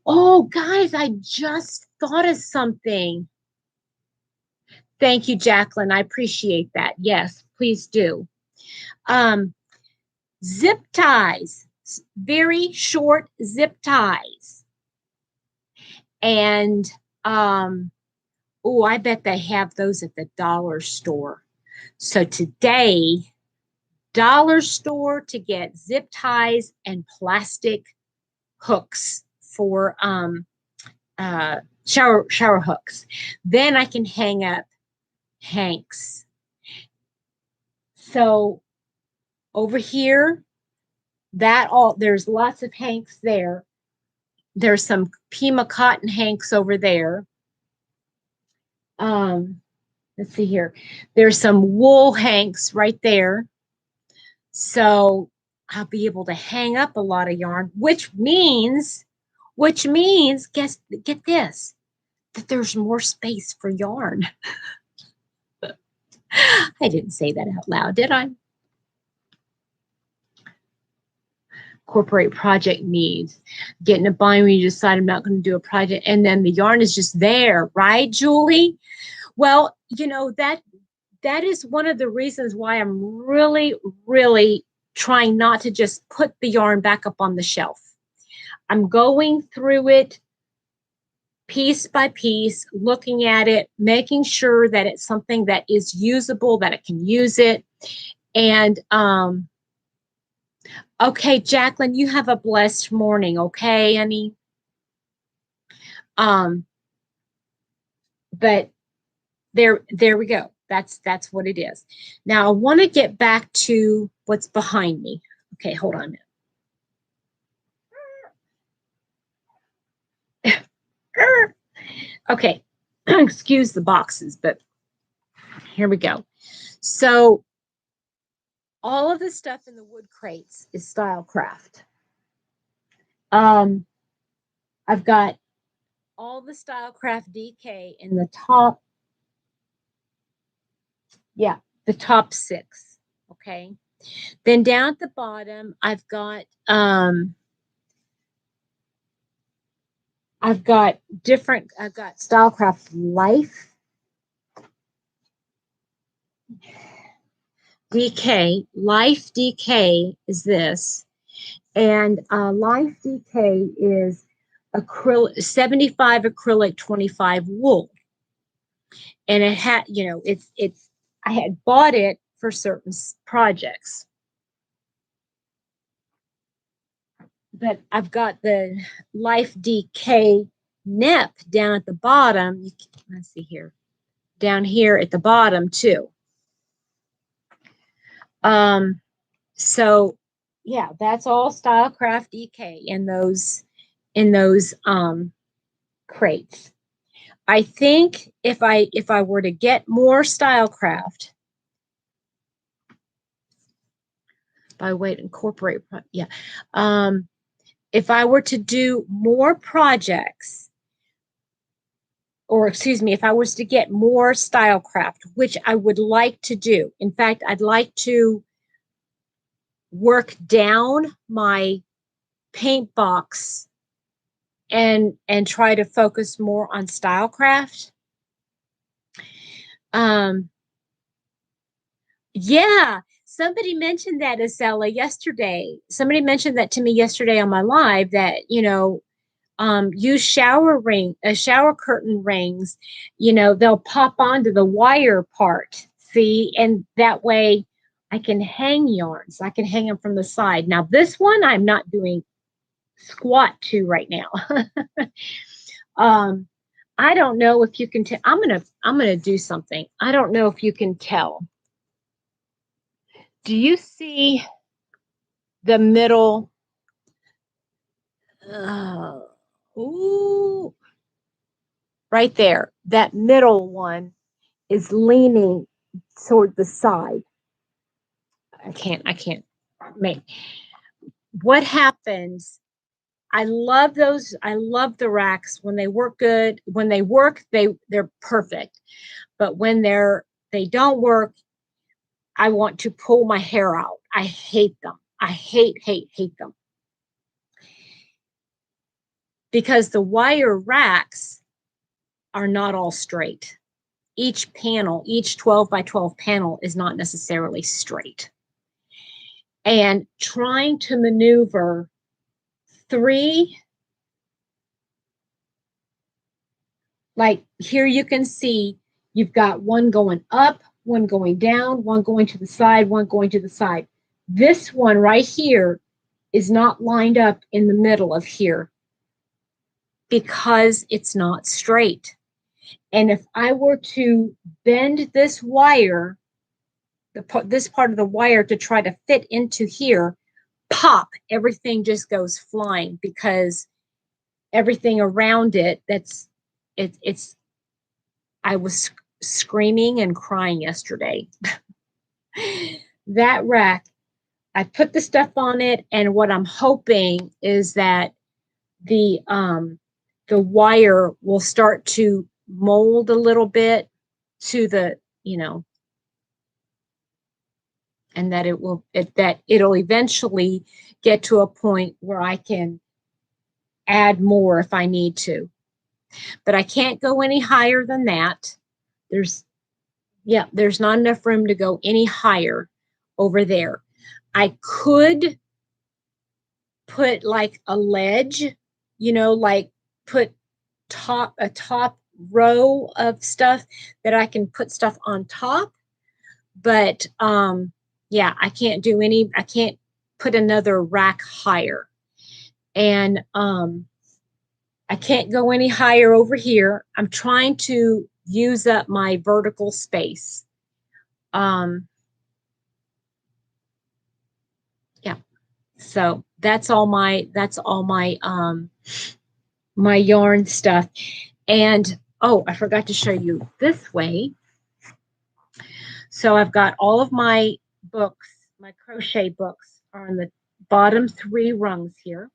S1: oh guys, I just thought of something. Thank you, Jacqueline. I appreciate that. Yes, please do. Zip ties, very short zip ties. And oh, I bet they have those at the dollar store. So today, dollar store to get zip ties and plastic hooks for shower hooks. Then I can hang up hanks. So over here, there's lots of hanks there. There's some Pima cotton hanks over there. Let's see here. There's some wool hanks right there. So I'll be able to hang up a lot of yarn, which means, get this, that there's more space for yarn. I didn't say that out loud, did I? incorporate project needs, getting a bind when you decide I'm not going to do a project, and then the yarn is just there, right, Julie? Well, you know, that is one of the reasons why I'm really, really trying not to just put the yarn back up on the shelf. I'm going through it piece by piece, looking at it, making sure that it's something that is usable, that it can use it. And okay, Jacqueline, you have a blessed morning, okay, honey? But there we go. That's what it is. Now I want to get back to what's behind me. Okay, hold on a minute. Okay, excuse the boxes, but here we go. So all of the stuff in the wood crates is Stylecraft. I've got all the Stylecraft DK in the top. Yeah, the top 6. Okay. Then down at the bottom, I've got Stylecraft Life DK. Life DK is this. And Life DK is acrylic, 75 acrylic, 25 wool. And it had, you know, it's I had bought it for certain projects. But I've got the Life DK nip down at the bottom. Let's see here. Down here at the bottom too. So yeah, that's all Stylecraft DK in those crates. I think if I were to get more Stylecraft, by way to incorporate, yeah. If I were to do more projects, or excuse me, if I was to get more Stylecraft, which I would like to do. In fact, I'd like to work down my paint box and try to focus more on Stylecraft. Yeah, somebody mentioned that, Acela, yesterday. Somebody mentioned that to me yesterday on my live, that, you know, use shower curtain rings, you know, they'll pop onto the wire part, see, and that way I can hang yarns. I can hang them from the side. Now this one I'm not doing squat to right now. I don't know if you can tell. I'm gonna do something. I don't know if you can tell. Do you see the middle? Ooh, right there. That middle one is leaning toward the side. I can't make. What happens? I love those. I love the racks when they work good. When they work, they're perfect. But when they don't work, I want to pull my hair out. I hate them. I hate them. Because the wire racks are not all straight. Each panel, each 12 by 12 panel is not necessarily straight. And trying to maneuver 3, like here you can see you've got one going up, one going down, one going to the side, one going to the side. This one right here is not lined up in the middle of here because it's not straight. And if I were to bend this wire, this part of the wire to try to fit into here, pop, everything just goes flying because everything around it, I was screaming and crying yesterday. That rack, I put the stuff on it, and what I'm hoping is that the wire will start to mold a little bit to the, you know, and that it'll eventually get to a point where I can add more if I need to. But I can't go any higher than that. There's not enough room to go any higher over there. I could put like a ledge, like put a top row of stuff that I can put stuff on top. But yeah, I can't put another rack higher. And I can't go any higher over here. I'm trying to use up my vertical space. Yeah. So that's all my my yarn stuff. And oh, I forgot to show you this way. So I've got all of my books, my crochet books are on the bottom 3 rungs here.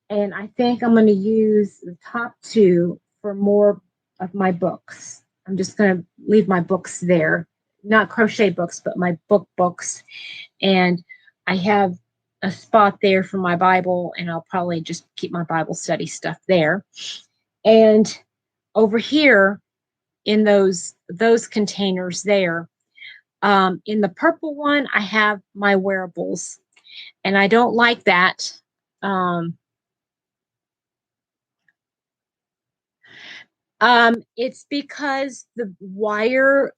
S1: And I think I'm going to use the top 2 for more of my books. I'm just going to leave my books there, not crochet books, but my books. And I have a spot there for my Bible, and I'll probably just keep my Bible study stuff there. And over here in those containers there, in the purple one, I have my wearables, and I don't like that. It's because the wire,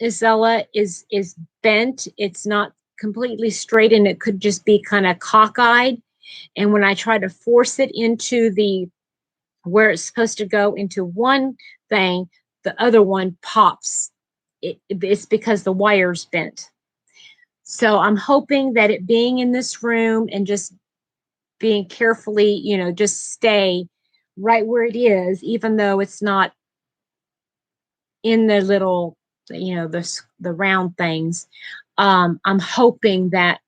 S1: Isella, is bent. It's not completely straight, and it could just be kind of cockeyed. And when I try to force it into where it's supposed to go into one thing, the other one pops. It's because the wire's bent. So I'm hoping that it being in this room and just being carefully, just stay right where it is, even though it's not in the little, the round things. I'm hoping that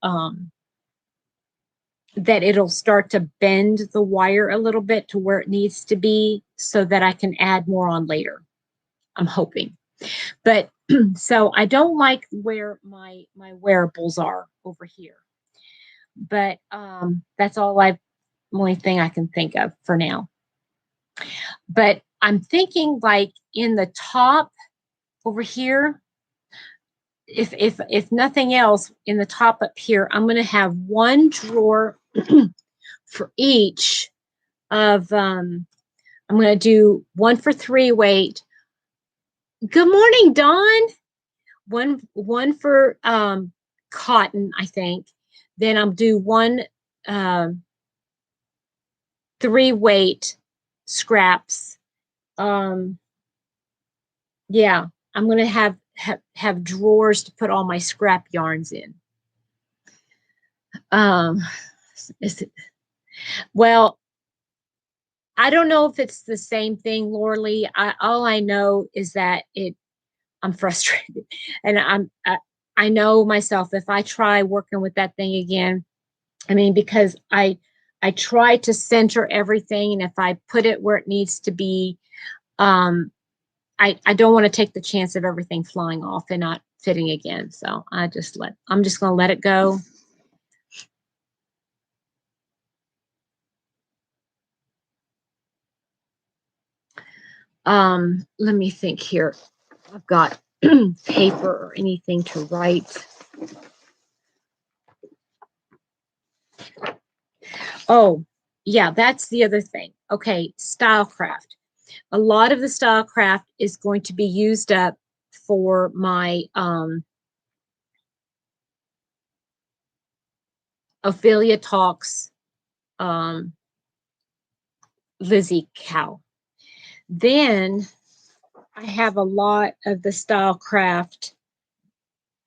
S1: that it'll start to bend the wire a little bit to where it needs to be so that I can add more on later. I'm hoping. But so I don't like where my wearables are over here. But that's only thing I can think of for now. But I'm thinking like in the top over here, if nothing else, in the top up here, I'm going to have one drawer for each of I'm going to do one for 3 weight. Good morning, Dawn. One for cotton, I think. Then I'll do one 3 weight scraps. Yeah, I'm going to have drawers to put all my scrap yarns in. Well, I don't know if it's the same thing, Lorley. All I know is that I'm frustrated, and I know myself. If I try working with that thing again, I mean, because I try to center everything, and if I put it where it needs to be, I don't want to take the chance of everything flying off and not fitting again. So I'm just going to let it go. Let me think here. I've got paper or anything to write. Oh, yeah, that's the other thing. Okay, Stylecraft. A lot of the Stylecraft is going to be used up for my Ophelia Talks Lizzie cow. Then I have a lot of the Stylecraft.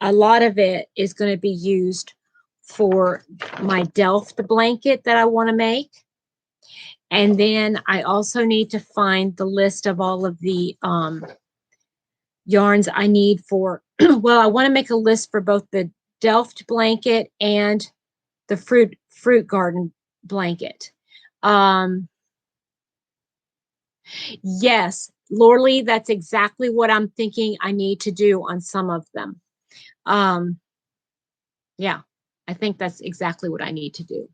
S1: A lot of it is going to be used for my Delft blanket that I want to make. And then I also need to find the list of all of the yarns I need for, well, I want to make a list for both the Delft blanket and the fruit garden blanket. Yes, Lorley, that's exactly what I'm thinking I need to do on some of them. Yeah, I think that's exactly what I need to do.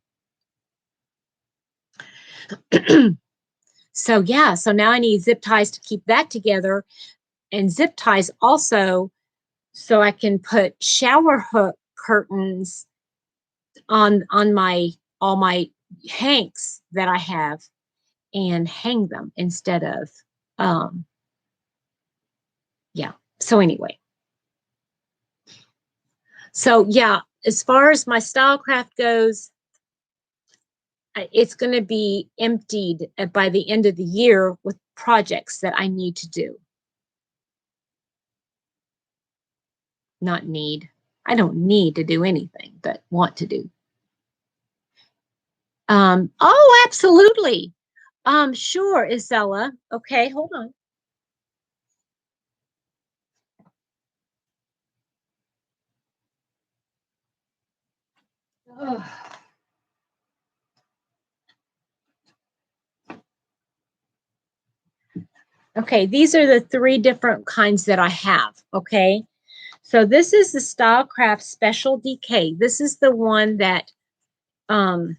S1: So yeah, so now I need zip ties to keep that together, and zip ties also so I can put shower hook curtains on my all my hanks that I have and hang them instead of um yeah. So anyway, so yeah, as far as my Stylecraft goes, it's going to be emptied by the end of the year with projects that I need to do. Not need. I don't need to do anything, but want to do. Oh, absolutely. Sure, Isella. Okay, hold on. Ugh. Okay, these are the 3 different kinds that I have. Okay, so this is the Stylecraft Special DK. This is the one that um,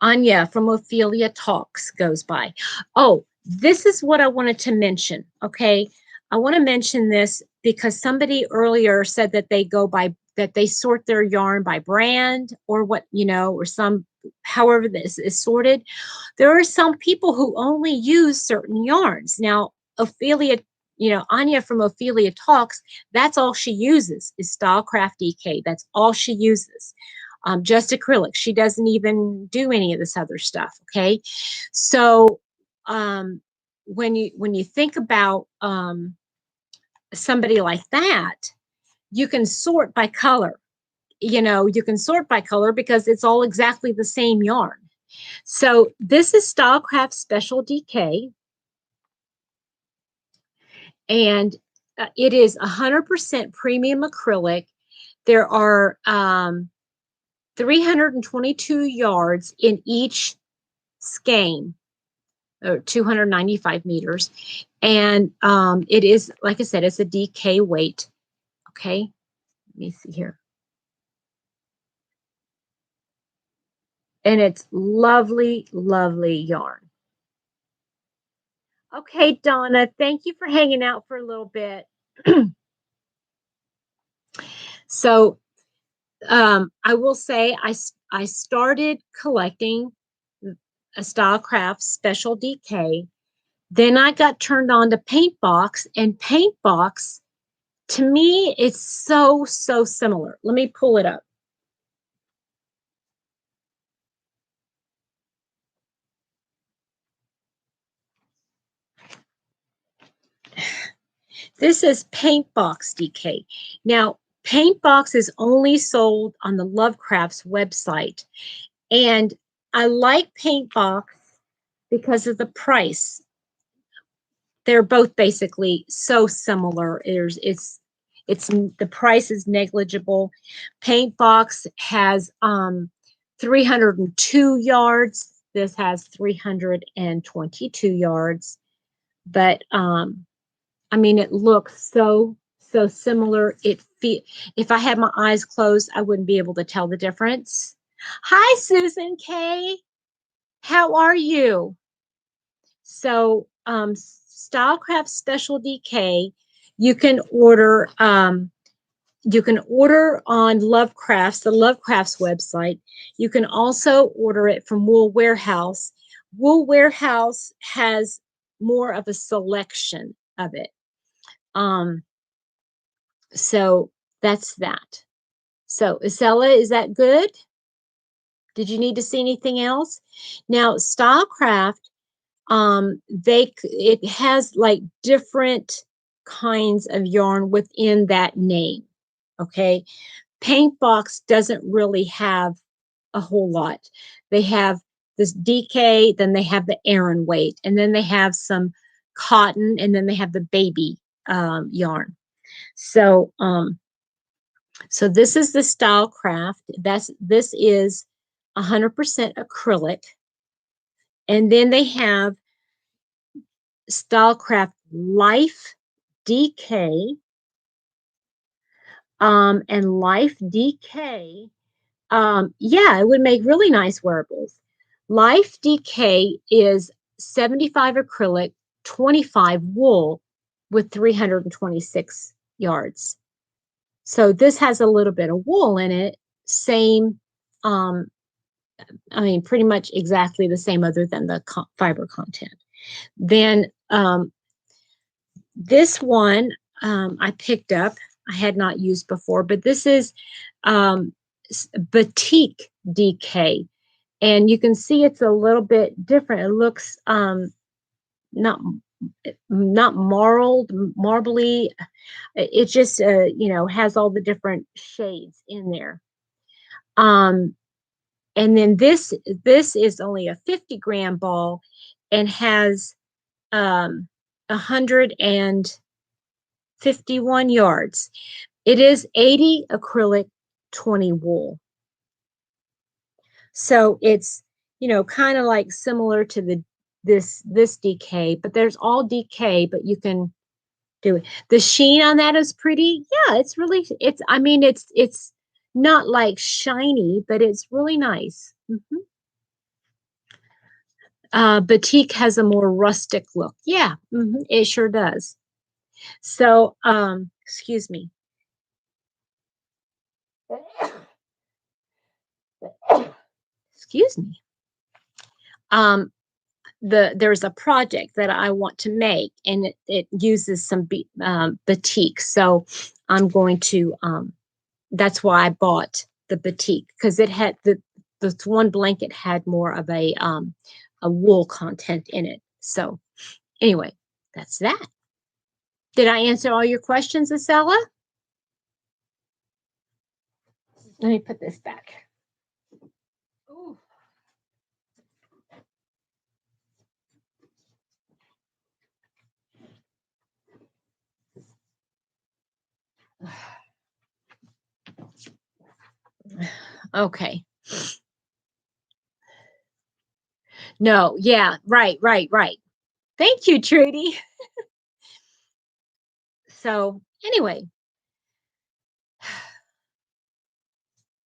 S1: Anya from Ophelia Talks goes by. Oh, this is what I wanted to mention. Okay, I want to mention this because somebody earlier said that they go by that they sort their yarn by brand or what, or some however this is sorted. There are some people who only use certain yarns. Now, Ophelia, Anya from Ophelia Talks, that's all she uses is Stylecraft DK. That's all she uses. Just acrylic. She doesn't even do any of this other stuff. Okay. So when you think about somebody like that, you can sort by color. You can sort by color because it's all exactly the same yarn. So this is Stylecraft Special DK, and it is 100% premium acrylic. There are 322 yards in each skein, or 295 meters, and it is, like I said, it's a DK weight. Okay, let me see here. And it's lovely, lovely yarn. Okay, Donna, thank you for hanging out for a little bit. So I will say I started collecting a Stylecraft Special DK. Then I got turned on to Paintbox, and Paintbox, to me, it's so, so similar. Let me pull it up. This is Paintbox DK. Now, Paintbox is only sold on the Lovecrafts website. And I like Paintbox because of the price. They're both basically so similar. It's the price is negligible. Paintbox has 302 yards. This has 322 yards. But I mean, it looks so similar. If I had my eyes closed, I wouldn't be able to tell the difference. Hi, Susan K. How are you? So, Stylecraft Special DK, you can order. You can order on Lovecrafts, the Lovecrafts website. You can also order it from Wool Warehouse. Wool Warehouse has more of a selection of it. So that's that. So, Isella, is that good? Did you need to see anything else? Now, Stylecraft, it has like different kinds of yarn within that name. Okay. Paintbox doesn't really have a whole lot. They have this DK, then they have the Aran weight, and then they have some cotton, and then they have the baby yarn. So so this is the Stylecraft. This is 100% acrylic. And then they have Stylecraft Life DK. And Life DK, yeah, it would make really nice wearables. Life DK is 75 acrylic, 25 wool with 326 yards. So this has a little bit of wool in it. Same, um, I mean, pretty much exactly the same other than the fiber content. Then this one I picked up, I had not used before, but this is Batik DK. And you can see it's a little bit different. It looks not marbly. It just has all the different shades in there. And then this is only a 50-gram ball and has 151 yards. It is 80 acrylic, 20 wool. So it's, kind of like similar to this DK, but there's all DK, but you can do it. The sheen on that is pretty. Yeah, it's really, I mean, it's not like shiny, but it's really nice. Batik has a more rustic look. Yeah, it sure does. So, excuse me. Excuse me. There's a project that I want to make, and it uses some batik. So I'm going to. That's why I bought the batik, because it had the one blanket had more of a wool content in it. So anyway, that's that. Did I answer all your questions, Acela? Let me put this back. Ooh. Okay. No, yeah, right. Thank you, Trudy. So anyway,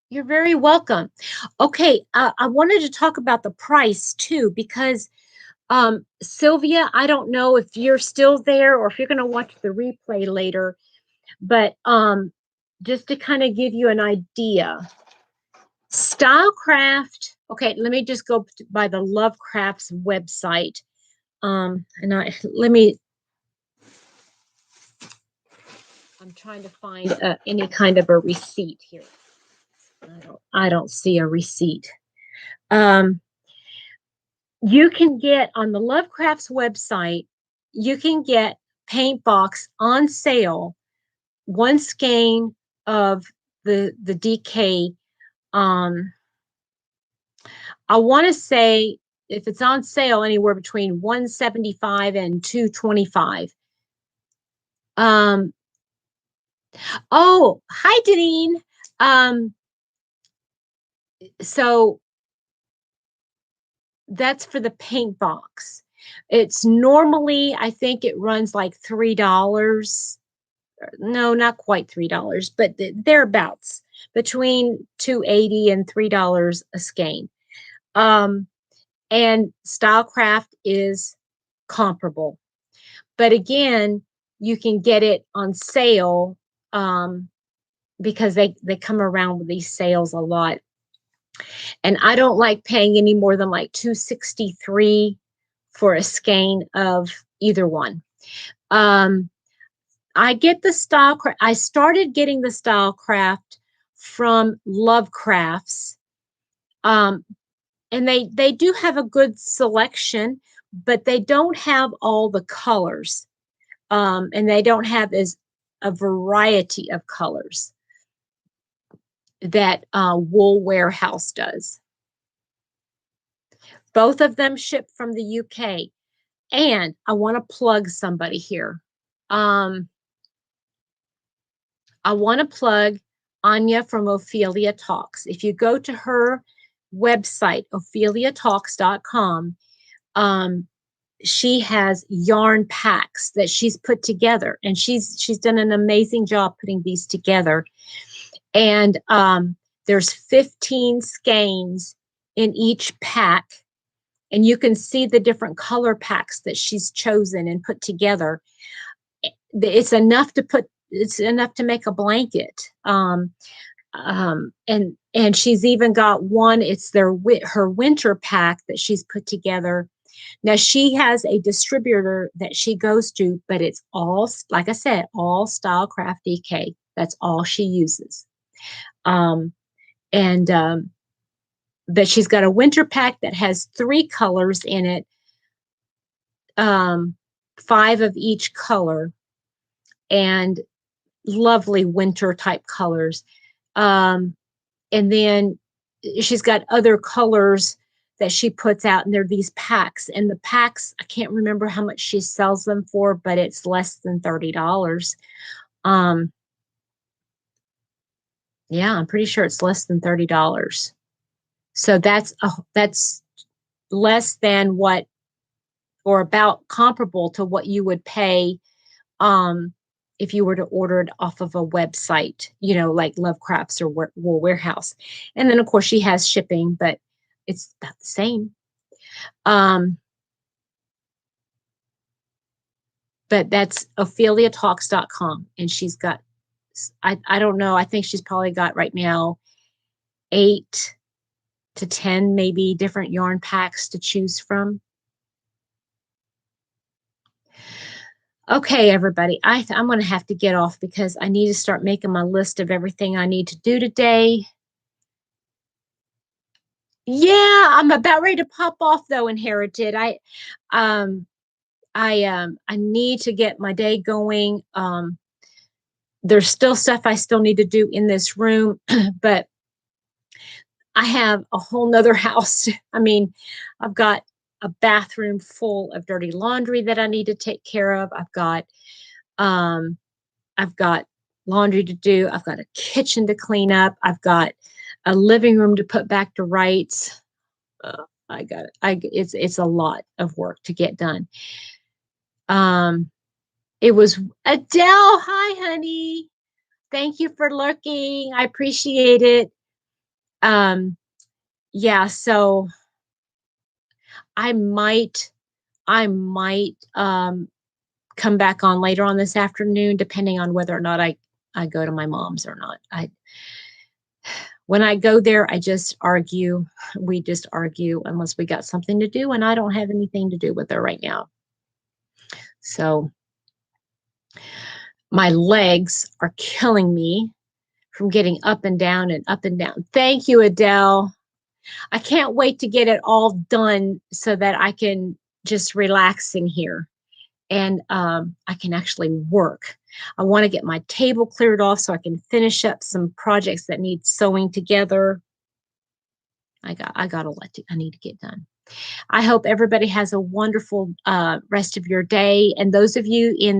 S1: you're very welcome. Okay, I wanted to talk about the price too, because Sylvia, I don't know if you're still there or if you're going to watch the replay later, but just to kind of give you an idea, Stylecraft. Okay, let me just go by the Lovecraft's website. And I'm trying to find any kind of a receipt here. I don't see a receipt. You can get on the Lovecraft's website, you can get Paintbox on sale, one skein of the DK. I want to say if it's on sale anywhere between 175 and 225. Oh, hi, Deneen. So that's for the paint box. It's normally, I think it runs like $3. No, not quite $3, but thereabouts, between $2.80 and $3 a skein. And Stylecraft is comparable. But again, you can get it on sale because they come around with these sales a lot. And I don't like paying any more than like $2.63 for a skein of either one. I get the Stylecraft. I started getting the Stylecraft from Lovecrafts. And they do have a good selection, but they don't have all the colors. And they don't have as a variety of colors that Wool Warehouse does. Both of them ship from the UK. And I want to plug somebody here. I want to plug Anya from Ophelia Talks. If you go to her website, opheliatalks.com, she has yarn packs that she's put together, and she's done an amazing job putting these together. And there's 15 skeins in each pack, and you can see the different color packs that she's chosen and put together. It's enough to make a blanket. And she's even got one, it's her winter pack that she's put together. Now she has a distributor that she goes to, but it's all, like I said, all Stylecraft DK. That's all she uses. But she's got a winter pack that has 3 colors in it, 5 of each color, and lovely winter type colors. And then she's got other colors that she puts out, and they're these packs. And the packs, I can't remember how much she sells them for, but it's less than $30. Yeah, I'm pretty sure it's less than $30. So that's less than what, or about comparable to what you would pay if you were to order it off of a website, like Lovecrafts or Wool Warehouse. And then of course she has shipping, but it's about the same. But that's OpheliaTalks.com, and she's got, I don't know, I think she's probably got right now 8 to 10 maybe different yarn packs to choose from. Okay, everybody, I'm going to have to get off because I need to start making my list of everything I need to do today. Yeah, I'm about ready to pop off though, Inherited. I need to get my day going. There's still stuff I still need to do in this room, but I have a whole nother house. I mean, I've got a bathroom full of dirty laundry that I need to take care of. I've got laundry to do. I've got a kitchen to clean up. I've got a living room to put back to rights. It's a lot of work to get done. It was Adele. Hi, honey. Thank you for looking. I appreciate it. Yeah, so I might come back on later on this afternoon, depending on whether or not I go to my mom's or not. When I go there, I just argue. We just argue unless we got something to do, and I don't have anything to do with her right now. So my legs are killing me from getting up and down and up and down. Thank you, Adele. I can't wait to get it all done so that I can just relax in here and I can actually work. I want to get my table cleared off so I can finish up some projects that need sewing together. I got a lot I need to get done. I hope everybody has a wonderful rest of your day. And those of you in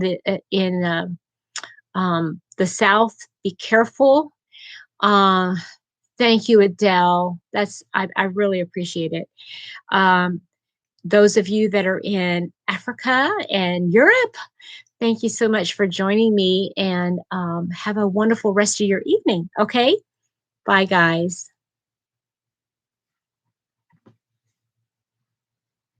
S1: the South, be careful. Thank you, Adele. I really appreciate it. Those of you that are in Africa and Europe, thank you so much for joining me, and have a wonderful rest of your evening. Okay? Bye, guys.